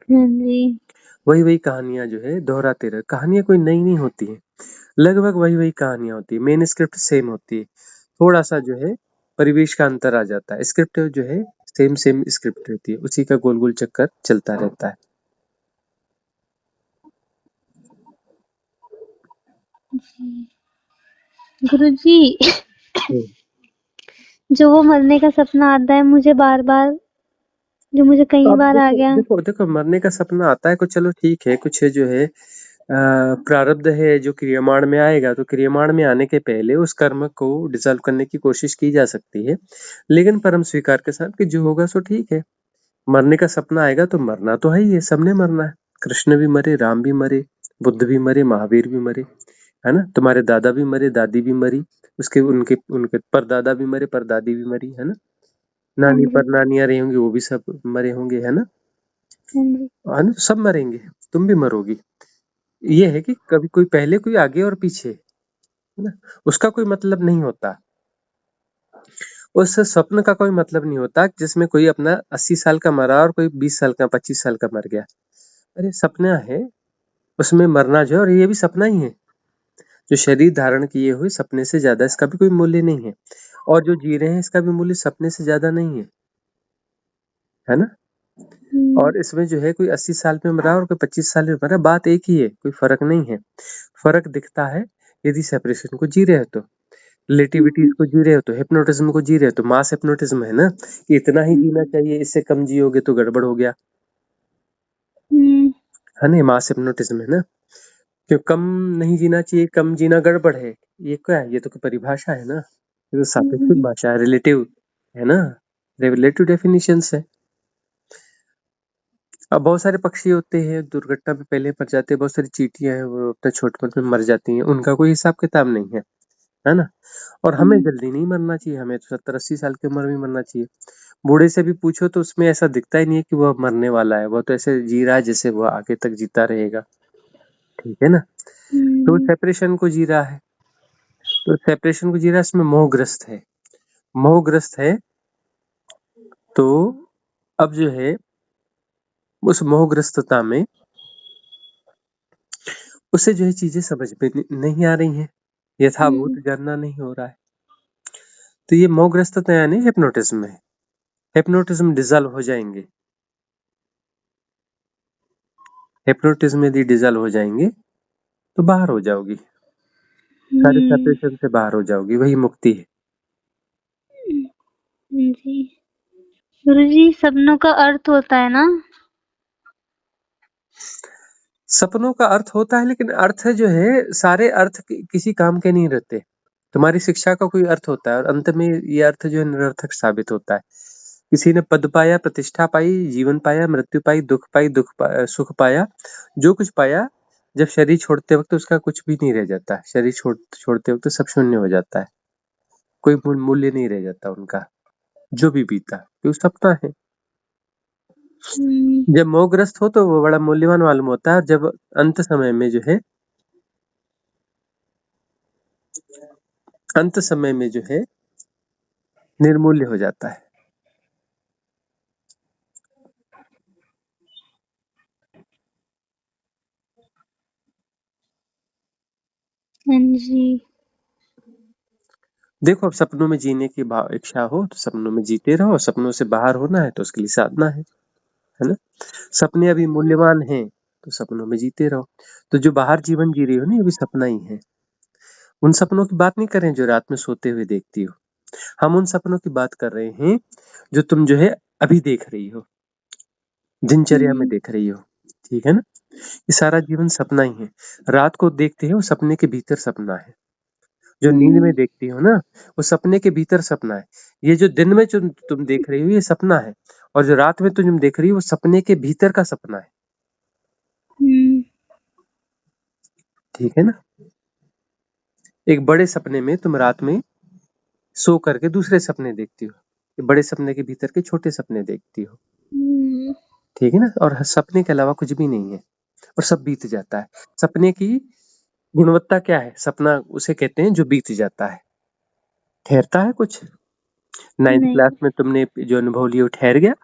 हाँ जी। वही वही कहानियां जो है दोहराते रहे। कहानियां कोई नई नहीं होती है, लगभग वही वही कहानियां होती है, मेन स्क्रिप्ट सेम होती है, थोड़ा सा जो है परिवेश का अंतर आ जाता है। स्क्रिप्ट जो है सेम सेम स्क्रिप्ट रहती है, उसी का गोल गोल चक्कर चलता रहता है। जी। गुरुजी, हम्म। जो वो मरने का सपना आता है मुझे बार-बार, जो मुझे कई अब बार आ देखो गया। देखो देखो, मरने का सपना आता है कुछ, चलो ठीक है, कुछ है जो है प्रारब्ध है जो क्रियामाण में आएगा, तो क्रियामाण में आने के पहले उस कर्म को डिसॉल्व करने की कोशिश की जा सकती है, लेकिन परम स्वीकार के साथ कि जो होगा सो ठीक है। मरने का सपना आएगा तो मरना तो है ही है, सबने मरना है। कृष्ण भी मरे, राम भी मरे, बुद्ध भी मरे, महावीर भी मरे, है ना। तुम्हारे दादा भी मरे, दादी भी मरी, उसके उनके उनके परदादा भी मरे, परदादी भी मरी, है ना। हाँ नानी जी, पर नानियां रही होंगी, वो भी सब मरे होंगे, है ना। हाँ जी। है ना, सब मरेंगे, तुम भी मरोगी। ये है कि कभी कोई पहले कोई आगे और पीछे, है ना, उसका कोई मतलब नहीं होता। उस स्वप्न का कोई मतलब नहीं होता जिसमें कोई अपना 80 साल का मरा और कोई 20 साल का 25 साल का मर गया। अरे सपना है, उसमें मरना जो है, और ये भी सपना ही है। जो शरीर धारण किए हुए सपने से ज्यादा इसका भी कोई मूल्य नहीं है, और जो जी रहे हैं इसका भी मूल्य सपने से ज्यादा नहीं है ना। हुँ, और इसमें जो है कोई 80 साल में मरा और कोई 25 साल में मरा, बात एक ही है, कोई फर्क नहीं है। फर्क दिखता है यदि सेपरेशन को जी रहे हो तो, रिलेटिविटीज हुँ, को जी रहे हो तो, हिप्नोटिज्म को जी रहे हो तो। मास हिप्नोटिज्म है ना, कि इतना ही जीना हुँ, चाहिए, इससे कम जियोगे तो गड़बड़ हो गया, हुँ, है ना। मास हिप्नोटिज्म है ना, क्यों कम नहीं जीना चाहिए, कम जीना गड़बड़ है। ये क्या है, ये तो कोई परिभाषा है ना, ये तो सापेक्षिक हुँ, भाषा है, रिलेटिव है ना, रिलेटिव डेफिनेशंस है। अब बहुत सारे पक्षी होते हैं दुर्घटना में पहले मर जाते हैं, बहुत सारी चींटियां हैं वो अपने छोटपन में मर जाती हैं, उनका कोई हिसाब किताब नहीं है ना। और हमें हुँ, जल्दी नहीं मरना चाहिए, हमें तो 70-80 साल की उम्र में मरना चाहिए। बूढ़े से भी पूछो तो उसमें ऐसा दिखता ही नहीं है कि वह मरने वाला है, वह तो ऐसे जी रहा है जैसे वह आगे तक जीता रहेगा, ठीक है ना। तो हुँ, सेपरेशन को जी रहा है, तो सेपरेशन को जी रहा है, इसमें मोहग्रस्त है, मोहग्रस्त है। तो अब जो है उस मोहग्रस्तता में उसे जो है चीजें समझ में नहीं आ रही हैं, यथाभूत हुँ, जानना नहीं हो रहा है। तो ये मोहग्रस्तता यानी हिप्नोटिज्म है। हिप्नोटिज्म डिजॉल्व हो जाएंगे, हिप्नोटिज्म यदि डिजॉल्व हो जाएंगे तो बाहर हो जाओगी, सारे हुँ, सेपरेशन से बाहर हो जाओगी, वही मुक्ति है। जी। गुरुजी, सपनों का अर्थ होता है ना? सपनों का अर्थ होता है, लेकिन अर्थ जो है सारे अर्थ किसी काम के नहीं रहते। तुम्हारी शिक्षा का कोई अर्थ होता है और अंत में ये अर्थ जो है निरर्थक साबित होता है। किसी ने पद पाया, प्रतिष्ठा पाई, जीवन पाया, मृत्यु पाई, सुख पाया, जो कुछ पाया, जब शरीर छोड़ते वक्त उसका कुछ भी नहीं रह जाता। शरीर छोड़ते वक्त सब शून्य हो जाता है, कोई मूल्य नहीं रह जाता उनका, जो भी बीता, ये सपना है। हुँ, जब मोहग्रस्त हो तो वो बड़ा मूल्यवान मालूम होता है, और जब अंत समय में जो है, अंत समय में जो है निर्मूल्य हो जाता है। हाँ जी। देखो, अब सपनों में जीने की इच्छा हो तो सपनों में जीते रहो, सपनों से बाहर होना है तो उसके लिए साधना है ना। सपने अभी मूल्यवान हैं तो सपनों में जीते रहो। तो जो बाहर जीवन जी रही हो ना, ये भी सपना ही है। उन सपनों की बात नहीं कर रहे हैं जो रात में सोते हुए देखती हो, हम उन सपनों की बात कर रहे हैं जो तुम जो है अभी देख रही हो, दिनचर्या में हुँ, देख रही हो, ठीक है ना। ये सारा जीवन सपना ही है। रात को देखते हो, सपने के भीतर सपना है। जो नींद में हुँ, देखती हो ना, वो सपने के भीतर सपना है। ये जो दिन में जो तुम देख रही हो ये सपना है, और जो रात में तुम देख रही हो वो सपने के भीतर का सपना है, हुँ, ठीक है ना। एक बड़े सपने में तुम रात में सो करके दूसरे सपने देखती हो, ये बड़े सपने के भीतर के छोटे सपने देखती हो, हुँ, ठीक है ना। और सपने के अलावा कुछ भी नहीं है। और सब बीत जाता है। सपने की गुणवत्ता क्या है? सपना उसे कहते हैं जो बीत जाता है। ठहरता है कुछ? 9th क्लास नहीं, में तुमने जो अनुभव लिया वो ठहर गया?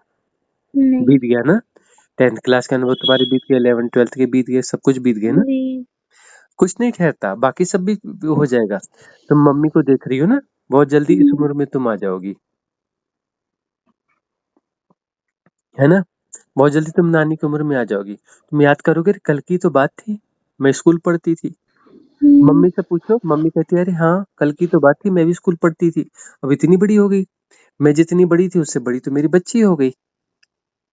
नहीं। बीत गया ना? 10th क्लास के अनुभव तुम्हारे बीत गए, 11th 12th के बीत गए, सब कुछ बीत गए ना? जी। कुछ नहीं ठहरता, बाकी सब भी हो जाएगा। तुम मम्मी को देख रही हो ना, बहुत जल्दी इस हुँ, उम्र में तुम आ जाओगी, है ना? बहुत जल्दी तुम नानी की उम्र में आ जाओगी। तुम याद करोगे कल की तो बात थी, मैं स्कूल पढ़ती थी। हुँ, मम्मी से पूछो, मम्मी कहती है अरे हाँ, कल की तो बात थी, मैं भी स्कूल पढ़ती थी। अब इतनी बड़ी हो गई। मैं जितनी बड़ी थी उससे बड़ी तो मेरी बच्ची हो गई,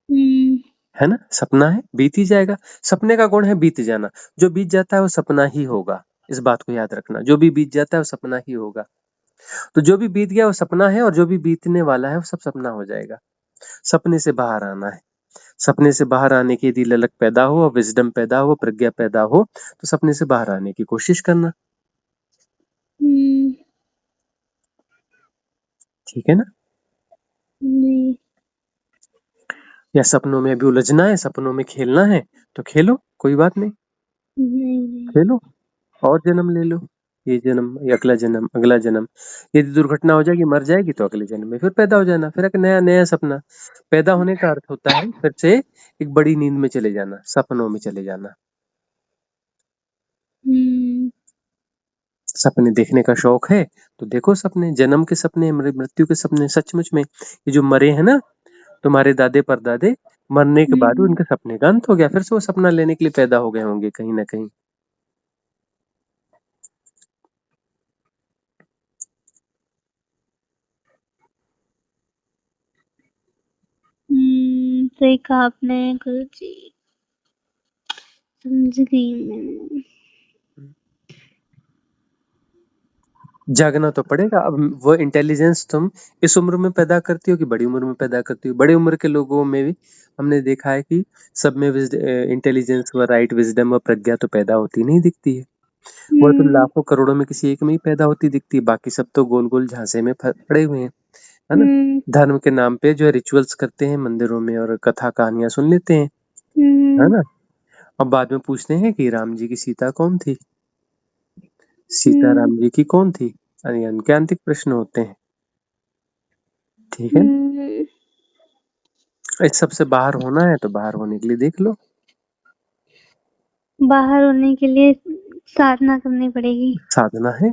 हुँ, है ना? सपना है, बीत ही जाएगा। सपने का गुण है बीत जाना। जो बीत जाता है वो सपना ही होगा। इस बात को याद रखना, जो भी बीत जाता है वो सपना ही होगा। तो जो भी बीत गया वो सपना है, और जो भी बीतने वाला है वो सब सपना हो जाएगा। सपने से बाहर आना है। सपने से बाहर आने की यदि ललक पैदा हो और विजडम पैदा हो, प्रज्ञा पैदा हो, तो सपने से बाहर आने की कोशिश करना। हुँ, ठीक है ना? जी, या सपनों में भी उलझना है, सपनों में खेलना है, तो खेलो, कोई बात नहीं, नहीं, नहीं। खेलो। और जन्म ले लो, ये जन्म, ये अगला जन्म, अगला जन्म। यदि दुर्घटना हो जाएगी, मर जाएगी, तो अगले जन्म में फिर पैदा हो जाना, फिर एक नया नया सपना। पैदा होने का अर्थ होता है फिर से एक बड़ी नींद में चले जाना, सपनों में चले जाना। हुँ, सपने देखने का शौक है तो देखो सपने, जन्म के सपने, मृत्यु के सपने। सचमुच में ये जो मरे हैं ना, तुम्हारे दादे परदादे, मरने के बाद हुँ, उनके सपने का अंत हो गया, फिर से वो सपना लेने के लिए पैदा हो गए होंगे कहीं ना कहीं। सही कहा आपने गुरुजी, समझ गई मैं। जागना तो पड़ेगा। अब वो इंटेलिजेंस तुम इस उम्र में पैदा करती हो कि बड़ी उम्र में पैदा करती हो? बड़ी उम्र के लोगों में भी हमने देखा है कि सब में इंटेलिजेंस व राइट विजडम व प्रज्ञा तो पैदा होती नहीं दिखती है। वो तो हुँ, लाखों करोड़ों में किसी एक में ही पैदा होती दिखती है, बाकी सब तो गोल गोल झांसे में पड़े हुए हैं, है ना? हुँ, धर्म के नाम पे जो है रिचुअल्स करते हैं मंदिरों में, और कथा कहानियां सुन लेते हैं, है हुँ, ना? अब बाद में पूछते हैं कि राम जी की सीता कौन थी, सीता हुँ, राम जी की कौन थी? यानी अनैतिक प्रश्न होते हैं। ठीक है ना? हुँ। इस सब से बाहर होना है तो बाहर होने के लिए देख लो। बाहर होने के लिए साधना करनी पड़ेगी। साधना है।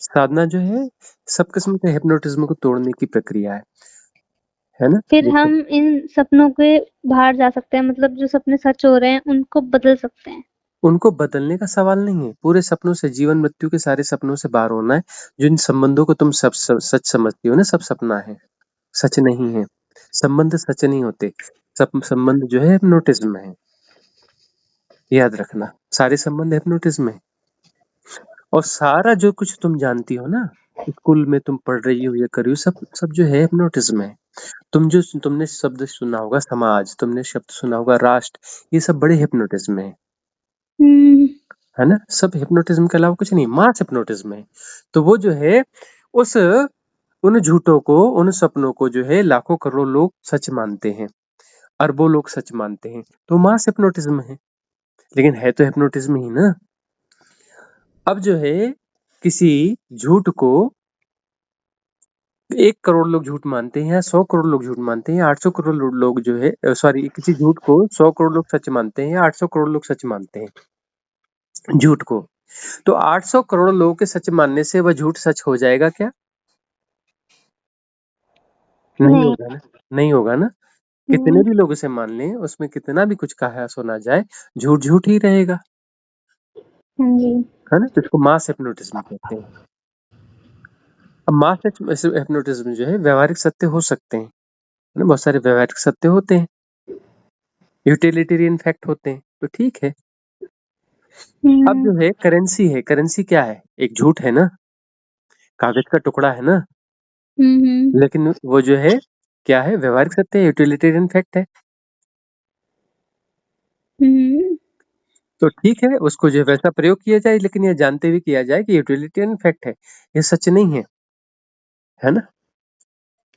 साधना जो है सब किस्म के हिप्नोटिज्म को तोड़ने की प्रक्रिया है ना? फिर जैसे हम इन सपनों के बाहर जा सकते हैं, मतलब जो सपने सच हो रहे हैं उनको बदल सकते हैं। उनको बदलने का सवाल नहीं है, पूरे सपनों से, जीवन मृत्यु के सारे सपनों से बाहर होना है। जिन संबंधों को तुम सच समझती हो ना, सब सपना है, सच नहीं है। संबंध सच नहीं होते, सब संबंध जो है हिप्नोटिज्म है। याद रखना, सारे संबंध हिप्नोटिज्म है। और सारा जो कुछ तुम जानती हो ना, स्कूल में तुम पढ़ रही हो या कर रही हो, सब सब जो है हिप्नोटिज्म है। तुमने शब्द सुना होगा समाज, तुमने शब्द सुना होगा राष्ट्र, ये सब बड़े हिप्नोटिज्म हुँ, है ना? सब हिप्नोटिज्म के अलावा कुछ नहीं, मास हिप्नोटिज्म है। तो वो जो है उस उन झूठों को, उन सपनों को जो है लाखों करोड़ों लोग सच मानते हैं, अरबों लोग सच मानते हैं, तो मास हिप्नोटिज्म है। लेकिन है तो हिप्नोटिज्म ही ना। अब जो है किसी झूठ को 1 करोड़ लोग झूठ मानते हैं, या 100 करोड़ लोग झूठ मानते हैं, या 800 करोड़ लोग जो है, सॉरी, किसी झूठ को 100 करोड़ लोग सच मानते हैं या 800 करोड़ लोग सच मानते हैं झूठ को, तो 800 करोड़ लोगों के सच मानने से वह झूठ सच हो जाएगा क्या? नहीं नहीं। होगा ना। नहीं होगा ना। कितने हुँ, भी लोग उसे मान लें, उसमें कितना भी कुछ कहा सुना जाए, झूठ झूठ ही रहेगा, हाँ जी। है ना? तो इसको मास हिप्नोटिज्म कहते हैं। अब मास हिप्नोटिज्म जो है व्यवहारिक सत्य हो सकते हैं, है ना? बहुत सारे व्यवहारिक सत्य होते हैं, यूटिलिटेरियन फैक्ट होते हैं, तो ठीक है। अब हुँ, जो है करेंसी है, करेंसी क्या है? एक झूठ है ना, कागज का टुकड़ा है ना, हुँ, हुँ, लेकिन वो जो है क्या है? व्यवहारिक सत्य है, यूटिलिटेरियन फैक्ट है। हुँ, तो ठीक है, उसको जो है वैसा प्रयोग किया जाए, लेकिन ये जानते हुए किया जाए कि यूटिलिटेरियन फैक्ट है, ये सच नहीं है ना?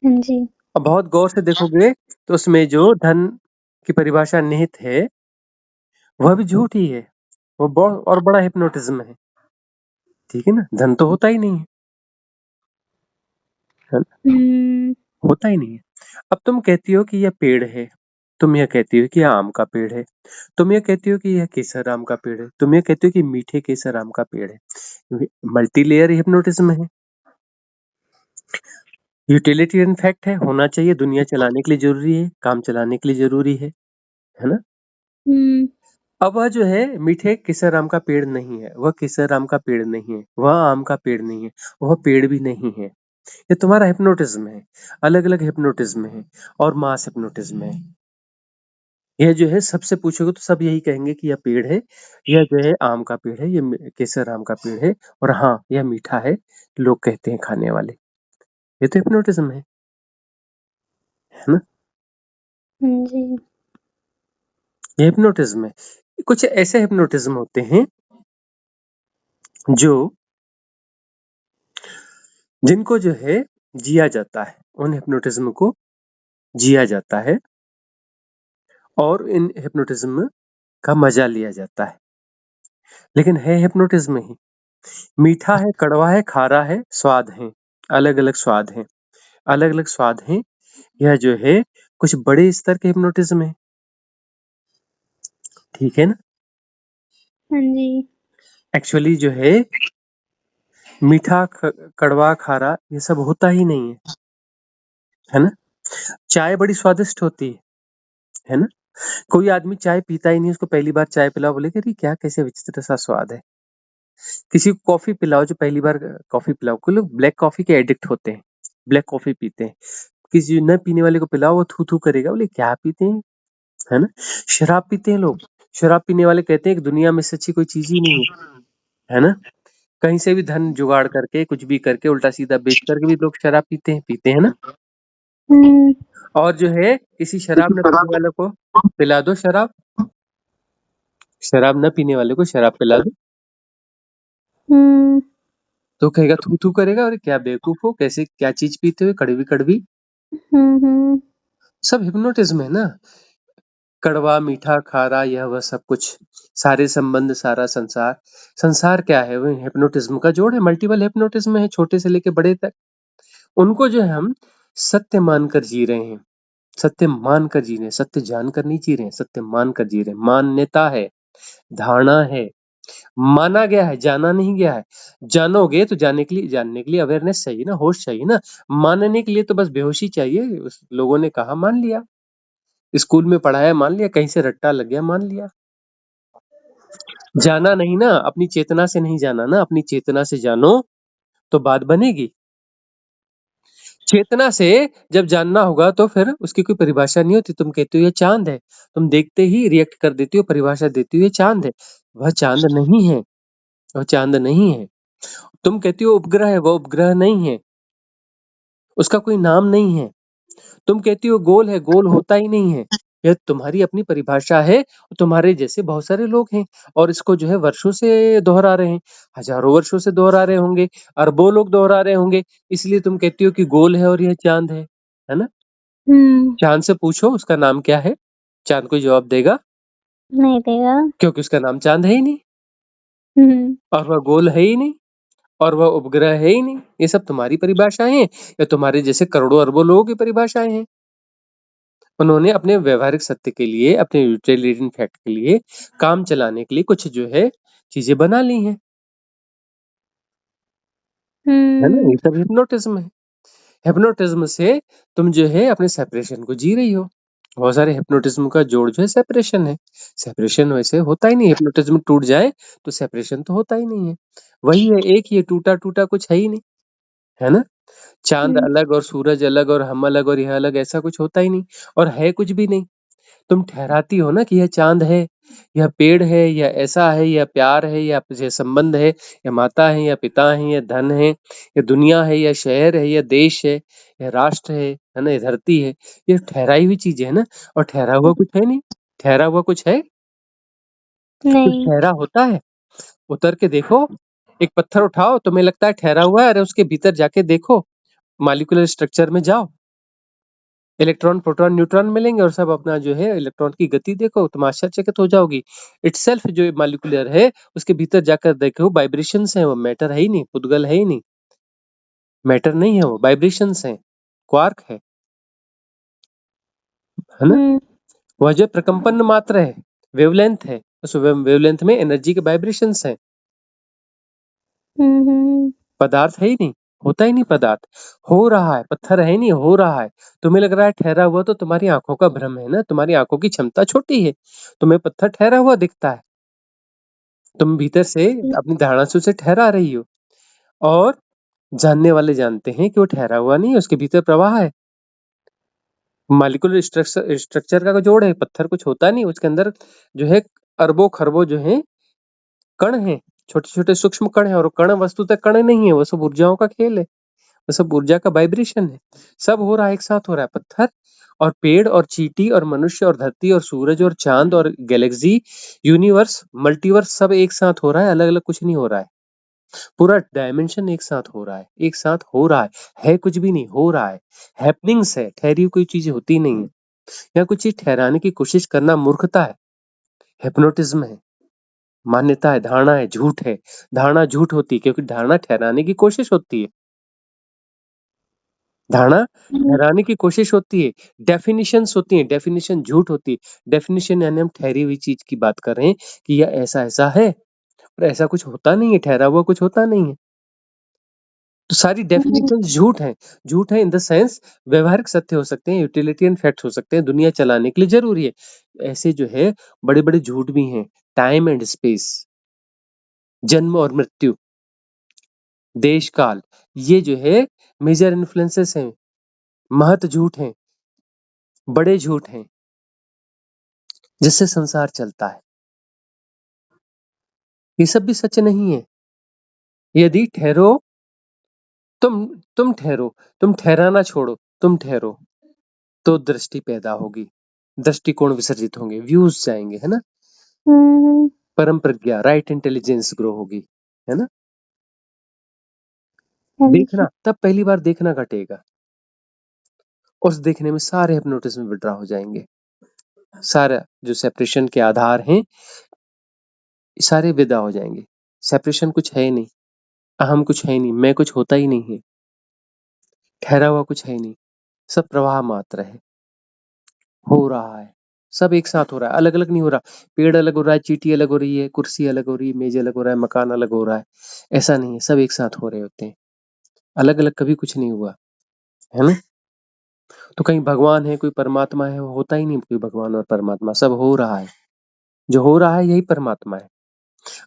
हाँ जी। अब बहुत गौर से देखोगे तो उसमें जो धन की परिभाषा निहित है, वह भी झूठ ही है। वो बहुत और बड़ा हिप्नोटिज्म है। ठीक है ना? धन तो होता ही नहीं है ना? हुँ, होता ही नहीं है। अब तुम कहती हो कि यह पेड़ है, तुम यह कहती हो कि यह आम का पेड़ है, तुम यह कहती हो कि यह केसर आम का पेड़ है, तुम यह कहती हो कि मीठे केसर आम का पेड़ है। मल्टी लेयर हिप्नोटिज्म है। यूटिलिटेरियन फैक्ट है, होना चाहिए, दुनिया चलाने के लिए जरूरी है, काम चलाने के लिए जरूरी है ना? हुँ, अब वह जो है मीठे केसर आम का पेड़ नहीं है, वह केसर आम का पेड़ नहीं है, वह आम का पेड़ नहीं है, वह पेड़ भी नहीं है। ये तुम्हारा हिप्नोटिज्म है। अलग अलग हिप्नोटिज्म है और मास हिप्नोटिज्म है। यह जो है सबसे पूछोगे तो सब यही कहेंगे कि यह पेड़ है, यह जो है आम का पेड़ है, केसर आम का पेड़ है, और हाँ यह मीठा है, लोग कहते हैं खाने वाले। ये तो हिप्नोटिज्म है ना? हाँ जी। ये हिप्नोटिज्म है। कुछ ऐसे हिप्नोटिज्म होते हैं जो जिनको जो है जिया जाता है, उन हिप्नोटिज्म को जिया जाता है और इन हिप्नोटिज्म का मजा लिया जाता है, लेकिन है हिप्नोटिज्म ही। मीठा है, कड़वा है, खारा है, स्वाद है, अलग अलग स्वाद है, अलग अलग स्वाद है। यह जो है कुछ बड़े स्तर के हिप्नोटिज्म है। ठीक है ना? हाँ जी। एक्चुअली जो है मीठा, कड़वा, खारा ये सब होता ही नहीं है ना? चाय बड़ी स्वादिष्ट होती है ना? कोई आदमी चाय पीता ही नहीं, उसको पहली बार चाय पिलाओ, बोलेगा अरे क्या कैसे विचित्र सा स्वाद है। किसी को कॉफी पिलाओ, जो पहली बार कॉफी पिलाओ, कुछ लोग ब्लैक कॉफी के एडिक्ट होते हैं, ब्लैक कॉफी पीते हैं। किसी न पीने वाले को पिलाओ, वो थू थू करेगा, बोले क्या पीते हैं, है ना? शराब पीते हैं लोग, शराब पीने वाले कहते हैं कि दुनिया में से अच्छी कोई चीज ही नहीं है ना? कहीं से भी धन जुगाड़ करके, कुछ भी करके, उल्टा सीधा बेच करके भी लोग शराब पीते हैं ना? हुँ, और जो है किसी शराब न पीने वाले को पिला दो शराब, शराब न पीने वाले को शराब पिला दो, हुँ, तो कहेगा, थू थू करेगा, अरे क्या बेवकूफ हो, कैसे क्या चीज पीते हुए, कड़वी कड़वी। हुँ, हुँ, सब हिप्नोटिज्म है ना? कड़वा, मीठा, खारा, यह वह सब कुछ, सारे संबंध, सारा संसार। संसार क्या है? वो हिप्नोटिज्म का जोड़ है, मल्टीपल हिप्नोटिज्म है, छोटे से लेके बड़े तक। उनको जो है हम सत्य मानकर जी रहे हैं, सत्य मानकर जी रहे हैं, सत्य जानकर नहीं जी रहे हैं, सत्य मानकर जी रहे हैं। मान्यता है, धारणा है, माना गया है, जाना नहीं गया है। जानोगे तो जानने के लिए अवेयरनेस चाहिए ना, होश चाहिए ना। मानने के लिए तो बस बेहोशी चाहिए। उस लोगों ने कहा मान लिया, स्कूल में पढ़ाया मान लिया, कहीं से रट्टा लग गया मान लिया। जाना नहीं ना, अपनी चेतना से नहीं जाना ना, अपनी चेतना से जानो तो बात बनेगी। चेतना से जब जानना होगा तो फिर उसकी कोई परिभाषा नहीं होती। तुम कहते हो ये चांद है, तुम देखते ही रिएक्ट कर देती हो, परिभाषा देती हो ये चांद है। वह चांद नहीं है, वह चांद नहीं है। तुम कहती हो उपग्रह है, वह उपग्रह नहीं है, उसका कोई नाम नहीं है। तुम कहती हो गोल है, गोल होता ही नहीं है। यह तुम्हारी अपनी परिभाषा है। तुम्हारे जैसे बहुत सारे लोग हैं और इसको जो है वर्षों से दोहरा रहे हैं, हजारों वर्षों से दोहरा रहे होंगे, अरबों लोग दोहरा रहे होंगे। इसलिए तुम कहती हो कि गोल है और यह चांद है ना? हुँ, चांद से पूछो उसका नाम क्या है, चांद कोई जवाब देगा, नहीं देगा। क्योंकि उसका नाम चांद है ही नहीं, हुँ, और वह गोल है ही नहीं, और वह उपग्रह है ही नहीं। ये सब तुम्हारी परिभाषाएं हैं या तुम्हारे जैसे करोड़ों अरबों लोगों की परिभाषाएं हैं। उन्होंने अपने व्यवहारिक सत्य के लिए, अपने यूटिलिटेरियन फैक्ट के लिए, काम चलाने के लिए कुछ जो है चीजें बना ली हैं, है ना? हुँ, ये सब हिप्नोटिज्म है। हिप्नोटिज्म से तुम जो है अपने सेपरेशन को जी रही हो। बहुत सारे हिप्नोटिज्म का जोड़ जो है सेपरेशन है। सेपरेशन वैसे होता ही नहीं, हिप्नोटिज्म टूट जाए तो सेपरेशन तो होता ही नहीं है। वही है एक ही है, टूटा टूटा कुछ है ही नहीं, है ना? चांद हुँ, अलग और सूरज अलग और हम अलग और यह अलग, ऐसा कुछ होता ही नहीं, और है कुछ भी नहीं। तुम ठहराती हो ना कि यह चांद है, यह पेड़ है, या ऐसा है, या प्यार है, या ये संबंध है, या माता है, या पिता है, या धन है, या दुनिया है, या शहर है, या देश है, या राष्ट्र है ना, या धरती है। ये ठहराई हुई चीजें है ना, और ठहरा हुआ कुछ है नहीं। ठहरा हुआ कुछ है? कुछ नहीं। ठहरा होता है? उतर के देखो, एक पत्थर उठाओ, तुम्हें लगता है ठहरा हुआ है, अरे उसके भीतर जाके देखो, मॉलिक्यूलर स्ट्रक्चर में जाओ, इलेक्ट्रॉन, प्रोटॉन, न्यूट्रॉन मिलेंगे और सब अपना जो है इलेक्ट्रॉन की गति देखो, तुम आश्चर्यचकित हो जाओगी। इटसेल्फ जो मॉलिक्यूलर है उसके भीतर जाकर देखो वाइब्रेशंस हैं, वो मैटर है ही नहीं, पुद्गल है ही नहीं, मैटर नहीं है, वो वाइब्रेशंस हैं, क्वार्क है ना। वह जो प्रकंपन मात्र है, वेवलेंथ है, उस वेवलेंथ में एनर्जी के वाइब्रेशंस हैं। पदार्थ है ही नहीं, होता ही नहीं पदार्थ, हो रहा है, पत्थर है नहीं, हो रहा है। तुम्हें लग रहा है ठहरा हुआ, तो तुम्हारी आंखों का भ्रम है ना, तुम्हारी आंखों की क्षमता छोटी है, तुम्हें पत्थर ठहरा हुआ दिखता है, तुम भीतर से अपनी धारणा से उसे ठहरा रही हो। और जानने वाले जानते हैं कि वो ठहरा हुआ नहीं है, उसके भीतर प्रवाह है, मॉलिक्यूलर स्ट्रक्चर का जोड़ है, पत्थर कुछ होता नहीं, उसके अंदर जो है अरबों खरबों जो है कण है, छोटे छोटे सूक्ष्म कण है, और कण वस्तुतः कण नहीं है, वो सब ऊर्जाओं का खेल है, वो सब ऊर्जा का वाइब्रेशन है, सब हो रहा है, एक साथ हो रहा है, पत्थर और पेड़ और चींटी और मनुष्य और धरती और सूरज और चांद और गैलेक्सी, यूनिवर्स, मल्टीवर्स, सब एक साथ हो रहा है, अलग अलग कुछ नहीं हो रहा है, पूरा डायमेंशन एक साथ हो रहा है, एक साथ हो रहा है कुछ भी नहीं, हो रहा है, हैपनिंग्स है, ठहरी हुई कोई चीज होती नहीं है। या कुछ चीज ठहराने की कोशिश करना मूर्खता है, हिप्नोटिज्म है, मान्यता है, धारणा है, झूठ है। धारणा झूठ होती है क्योंकि धारणा ठहराने की कोशिश होती है, धारणा ठहराने की कोशिश होती है, डेफिनिशंस होती हैं, डेफिनिशन झूठ होती है। डेफिनिशन यानी हम ठहरी हुई चीज की बात कर रहे हैं कि यह ऐसा ऐसा है, और ऐसा कुछ होता नहीं है, ठहरा हुआ कुछ होता नहीं है। तो सारी डेफिनेशन झूठ है, झूठ है इन द सेंस व्यवहारिक सत्य हो सकते हैं, यूटिलिटियन फैक्ट हो सकते हैं, दुनिया चलाने के लिए जरूरी है। ऐसे जो है बड़े बड़े झूठ भी हैं, टाइम एंड स्पेस, जन्म और मृत्यु, देश काल, ये जो है मेजर इन्फ्लुएंसेस हैं, महत झूठ हैं, बड़े झूठ हैं, जिससे संसार चलता है। ये सब भी सच नहीं है। यदि ठहरो, तुम तुम ठहरो, तुम ठहराना छोड़ो, तुम ठहरो, तो दृष्टि पैदा होगी, दृष्टिकोण विसर्जित होंगे, व्यूज जाएंगे, है ना, परम प्रज्ञा, राइट इंटेलिजेंस ग्रो होगी, है ना। देखना, तब पहली बार देखना घटेगा, उस देखने में सारे हिप्नोटिज्म विड्रॉ हो जाएंगे, सारा जो सेपरेशन के आधार हैं सारे विदा हो जाएंगे। सेपरेशन कुछ है ही नहीं, अहम कुछ है ही नहीं, मैं कुछ होता ही नहीं है, ठहरा हुआ कुछ है ही नहीं, सब प्रवाह मात्र है, हो रहा है, सब एक साथ हो रहा है, अलग अलग नहीं हो रहा। पेड़ अलग हो रहा है, चींटी अलग हो रही है, कुर्सी अलग हो रही है, मेज अलग हो रहा है, मकान अलग हो रहा है, ऐसा नहीं है, सब एक साथ हो रहे होते हैं, अलग अलग कभी कुछ नहीं हुआ, है ना। तो कहीं भगवान है, कोई परमात्मा है, वो होता ही नहीं, कोई भगवान और परमात्मा, सब हो रहा है, जो हो रहा है यही परमात्मा है।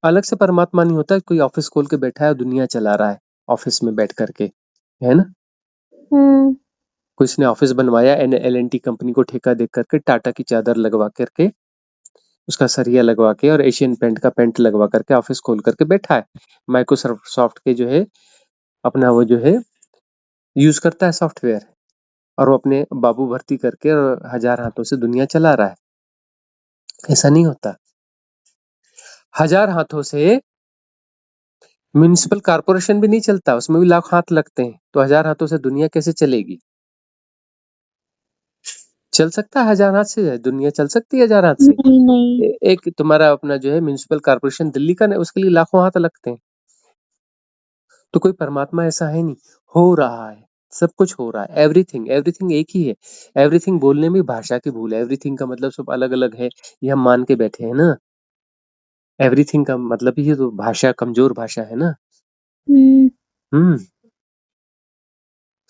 अलग से परमात्मा नहीं होता, कोई ऑफिस खोल के बैठा है और दुनिया चला रहा है ऑफिस में बैठ करके, है ना। कोई इसने ऑफिस बनवाया, एल एन टी कंपनी को ठेका दे करके, टाटा की चादर लगवा करके, उसका सरिया लगवा के और एशियन पेंट का पेंट लगवा करके ऑफिस खोल करके बैठा है। माइक्रोसॉफ्ट के जो है अपना वो जो है यूज करता है सॉफ्टवेयर, और वो अपने बाबू भर्ती करके और हजार हाथों से दुनिया चला रहा है। ऐसा नहीं होता, हजार हाथों से म्युनिसिपल कॉर्पोरेशन भी नहीं चलता, उसमें भी लाख हाथ लगते हैं, तो हजार हाथों से दुनिया कैसे चलेगी। चल सकता है हजार हाथ से, दुनिया चल सकती है हजार हाथ से। नहीं एक तुम्हारा अपना जो है म्युनिसिपल कॉर्पोरेशन दिल्ली का, उसके लिए लाखों हाथ लगते हैं। तो कोई परमात्मा ऐसा है नहीं, हो रहा है, सब कुछ हो रहा है, एवरीथिंग, एवरीथिंग एक ही है। एवरीथिंग बोलने में भाषा की भूल है, एवरीथिंग का मतलब सब अलग अलग है, ये हम मान के बैठे हैं ना। एवरीथिंग का मतलब ही तो भाषा, कमजोर भाषा है ना। हम्म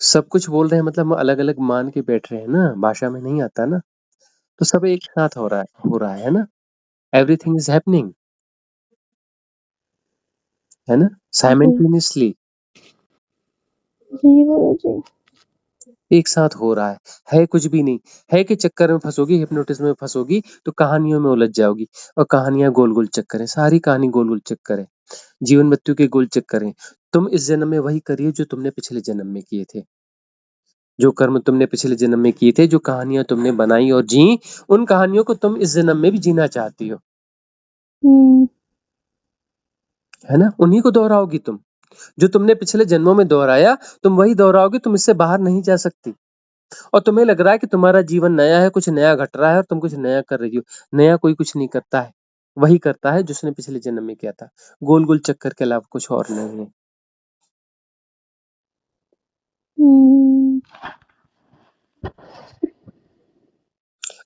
सब कुछ बोल रहे हैं मतलब हम अलग अलग मान के बैठ रहे हैं ना, भाषा में नहीं आता ना। तो सब एक साथ हो रहा है, हो रहा है ना, एवरीथिंग इज हैपनिंग, है ना, साइमल्टेनियसली, एक साथ हो रहा है कुछ भी नहीं। है के चक्कर में फंसोगी, हिप्नोटिज्म में फंसोगी, तो कहानियों में उलझ जाओगी, और कहानियां गोल गोल चक्कर है, सारी कहानी गोल गोल चक्कर है, जीवन मृत्यु के गोल चक्कर है। तुम इस जन्म में वही करिए जो तुमने पिछले जन्म में किए थे, जो कर्म तुमने पिछले जन्म में किए थे, जो कहानियां तुमने बनाई और जी, उन कहानियों को तुम इस जन्म में भी जीना चाहती हो, है ना, उन्हीं को दोहराओगी तुम, जो तुमने पिछले जन्मों में दोहराया तुम वही दोहराओगे, तुम इससे बाहर नहीं जा सकती। और तुम्हें लग रहा है कि तुम्हारा जीवन नया है, कुछ नया घट रहा है और तुम कुछ नया कर रही हो। नया कोई कुछ नहीं करता है, वही करता है जिसने पिछले जन्म में किया था। गोल-गोल चक्कर के अलावा कुछ और नहीं है। हुँ।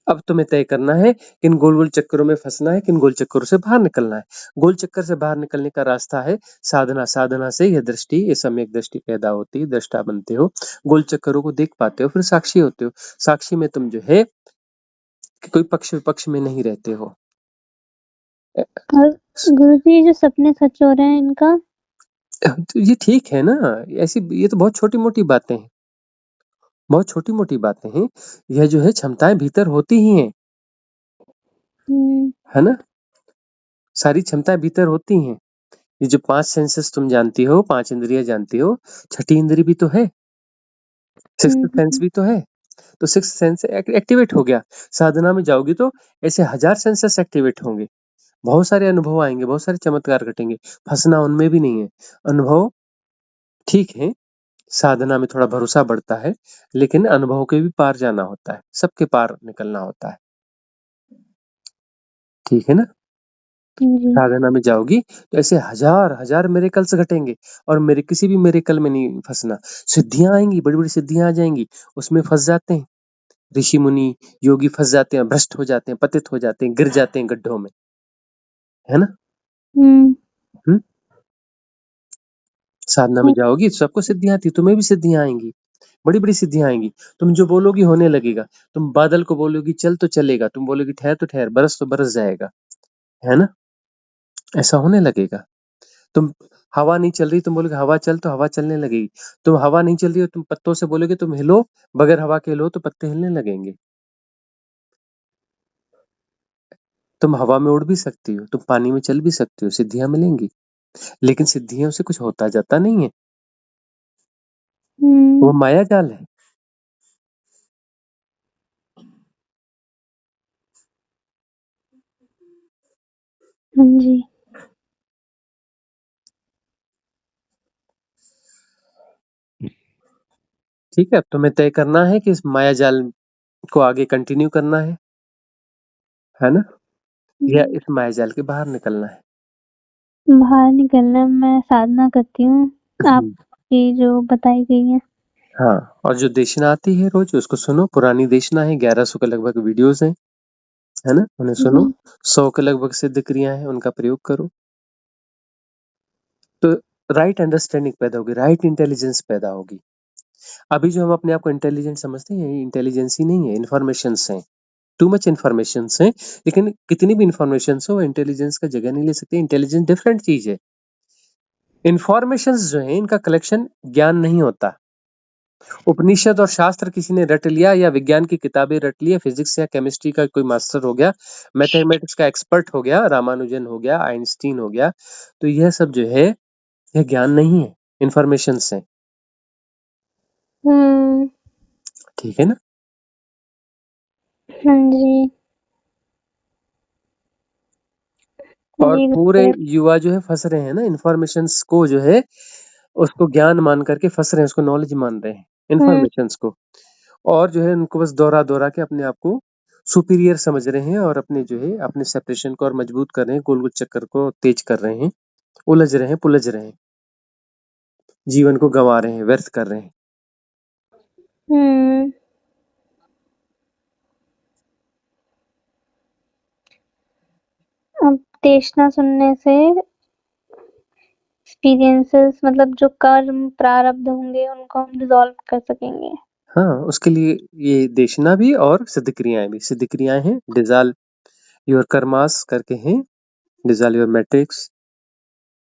अब तुम्हें तय करना है किन गोल-गोल चक्करों में फँसना है, किन गोल चक्करों से बाहर निकलना है। गोल चक्कर से बाहर निकलने का रास्ता है साधना। साधना से यह दृष्टि, ये सम्यक दृष्टि पैदा होती है, दृष्टा बनते हो। गोल चक्करों को देख पाते हो, फिर साक्षी होते हो। साक्षी में तुम जो है कि कोई पक्ष विपक्ष में नहीं रहते हो। और गुरुजी ये जो सपने सच हो रहे हैं इनका? तो ये ठीक है ना, ऐसी ये तो बहुत छोटी-मोटी बातें हैं। बहुत छोटी-मोटी बातें हैं। यह जो है क्षमताएँ भीतर होती ही हैं, हुँ। है ना? सारी क्षमताएँ भीतर होती हैं। ये जो 5 सेंसेस तुम जानती हो, 5 इंद्रियाँ जानती हो, छठी इंद्री भी तो है, सिक्स्थ हुँ, सेंस हुँ। भी तो है। तो सिक्स्थ सेंस एक्टिवेट हो गया। साधना में जाओगी तो ऐसे 1000 सेंसेस एक्टिवेट होंगे। बहुत सारे अनुभव आएँगे, बहुत सारे चमत्कार घटेंगे। फँसना उनमें भी नहीं है। अनुभव ठीक है, साधना में थोड़ा भरोसा बढ़ता है, लेकिन अनुभव के भी पार जाना होता है, सबके पार निकलना होता है। ठीक है ना? जी। साधना में जाओगी तो ऐसे हजार-हजार मिरेकल्स घटेंगे और मेरे किसी भी मिरेकल में नहीं फँसना। सिद्धियाँ आएँगी, बड़ी-बड़ी सिद्धियाँ आ जाएँगी, उसमें फँस जाते हैं। ऋषि मुनि, योगी फँस जाते हैं, भ्रष्ट हो जाते हैं, पतित हो जाते हैं, गिर जाते हैं गड्ढों में, है ना? हुँ। हुँ? साधना में हुँ, जाओगी तो सबको सिद्धियाँ आती हैं, तुम्हें भी सिद्धियाँ आएँगी, बड़ी-बड़ी सिद्धियाँ आएँगी। तुम जो बोलोगी होने लगेगा। तुम बादल को बोलोगी चल तो चलेगा, तुम बोलोगी ठहर तो ठहर, बरस तो बरस जाएगा, है ना? ऐसा होने लगेगा। तुम हवा नहीं चल रही, तुम बोलोगे हवा चल तो हवा चलने लगेगी। तुम हवा नहीं चल रही हो, तुम पत्तों से बोलोगे तुम हिलो, बगैर हवा के हिलो तो पत्ते हिलने लगेंगे। तुम हवा में उड़ भी सकती हो, तुम पानी में चल भी सकती हो, सिद्धियाँ मिलेंगी। लेकिन सिद्धियों से कुछ होता जाता नहीं है, हुँ। वो माया जाल है। हाँ जी। ठीक है? अब तुम्हें तय करना है कि इस माया जाल को आगे कंटिन्यू करना है ना? या हुँ। इस माया जाल के बाहर निकलना है। बाहर निकलना मैं साधना करती हूँ, हुँ। आपकी जो बताई गई है। हाँ, और जो देशना आती है रोज़ उसको सुनो, पुरानी देशना है, 1100 के लगभग वीडियोज़ हैं, है ना? उन्हें जी। सुनो, 100 के लगभग सिद्ध क्रियाएँ हैं, उनका प्रयोग करो। तो राइट अंडरस्टैंडिंग पैदा होगी, राइट इंटेलिजेंस पैदा होगी। अभी जो हम अपने आप को इंटेलिजेंट समझते हैं, ये इंटेलिजेंस ही नहीं है, इन्फॉर्मेशंस हैं। टू मच इन्फॉर्मेशंस हैं, लेकिन कितनी भी इन्फॉर्मेशंस हो, इंटेलिजेंस का जगह नहीं ले सकती। इंटेलिजेंस डिफरेंट चीज़ है। इन्फॉर्मेशंस जो हैं, इनका कलेक्शन ज्ञान नहीं होता। उपनिषद और शास्त्र किसी ने रट लिया या विज्ञान की किताबें रट ली या फिजिक्स या केमिस्ट्री का कोई मास्टर हो गया, मैथमेटिक्स का एक्सपर्ट हो गया, रामानुजन हो गया, आइंस्टीन हो गया, तो यह सब जो है, यह ज्ञान नहीं है, इन्फॉर्मेशंस हैं। हुँ। ठीक है ना? हाँ जी। और जी, पूरे गुरुदेव। युवा जो है फँस रहे हैं ना इन्फॉर्मेशंस को जो है, उसको ज्ञान मान करके फँस रहे हैं, उसको नॉलेज मान रहे हैं, हुँ, इन्फॉर्मेशंस को। और जो है उनको बस दोहरा-दोहरा के अपने आप को सुपीरियर समझ रहे हैं और अपने जो है, अपने सेपरेशन को और मजबूत कर रहे हैं, गोल-गोल चक्कर को तेज कर रहे हैं, उलझ रहे हैं, पुलझ रहे हैं, जीवन को गँवा रहे हैं, व्यर्थ कर रहे हैं। हुँ। अब देशना सुनने से एक्सपीरियंसेस मतलब जो कर्म प्रारब्ध होंगे उनको हम रिज़ॉल्व कर सकेंगे। हाँ, उसके लिए ये देशना भी और सिद्ध क्रियाएँ भी। सिद्ध क्रियाएँ हैं, डिसॉल्व योर कर्मास करके हैं, डिसॉल्व योर मैट्रिक्स,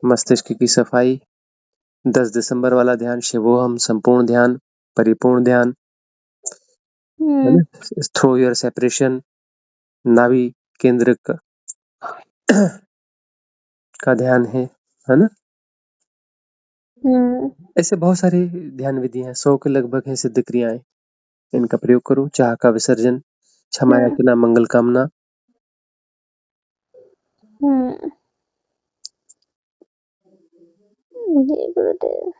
मस्तिष्क की सफाई, 10 दिसंबर वाला ध्यान, शिवोहम, संपूर्ण ध्यान, परिपूर्ण ध्यान, है हुँ, ना? थ्रू योर सेपरेशन, नाभि केंद्र का ध्यान है ना? हुँ, ऐसे बहुत सारे ध्यान विधि हैं, 100 के लगभग हैं सिद्ध क्रियाएँ। इनका प्रयोग करो, चाह का विसर्जन, क्षमा हुँ, याचना, मंगल कामना। हुँ। जी, गुरुदेव।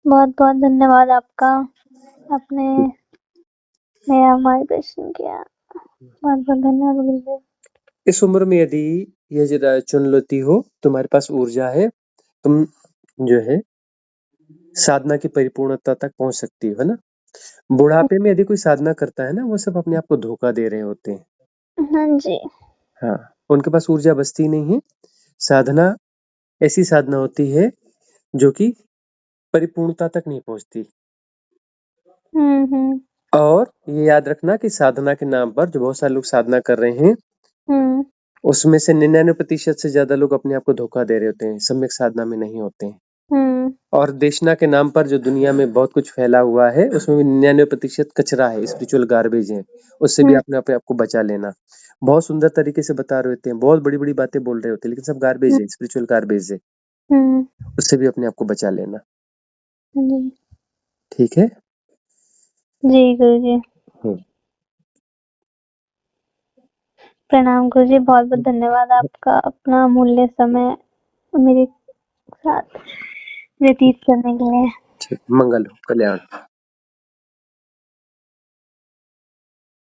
बहुत-बहुत धन्यवाद आपका। आपने मेरा मार्गदर्शन किया। बहुत-बहुत धन्यवाद गुरुदेव। इस उम्र में यदि ये ज़रा चुन लेती हो, तुम्हारे पास ऊर्जा है, तुम जो है साधना की परिपूर्णता तक पहुँच सकती हो, है ना? बुढ़ापे में यदि कोई साधना करता है ना, वो सब अपने आप को धोखा दे रहे होते हैं। हाँ जी। हाँ, उनके पास ऊर्जा बचती नहीं है। साधना ऐसी साधना होती है जो कि परिपूर्णता तक नहीं पहुँचती। हुँ। और ये याद रखना कि साधना के नाम पर जो बहुत सारे लोग साधना कर रहे हैं, हुँ। उसमें से 99% से ज़्यादा लोग अपने आप को धोखा दे रहे होते हैं, सम्यक साधना में नहीं होते हैं। हुँ। और देशना के नाम पर जो दुनिया में बहुत कुछ फैला हुआ है, उसमें भी 99% कचरा है, स्पिरिचुअल गार्बेज है। उससे भी हुँ। अपने आप को बचा लेना। बहुत सुंदर तरीके से बता रहे होते हैं, बहुत बड़ी-बड़ी बातें बोल रहे होते हैं, लेकिन सब गार्बेज हुँ। है, स्पिरिचुअल गार्बेज है। हुँ। उससे भी अपने आप को बचा लेना। हाँ जी। ठीक है? जी गुरुजी। हुँ। प्रणाम गुरुजी, बहुत-बहुत धन्यवाद आपका अपना अमूल्य समय मेरे साथ व्यतीत करने के लिए। ठीक, मंगल हो, कल्याण हो।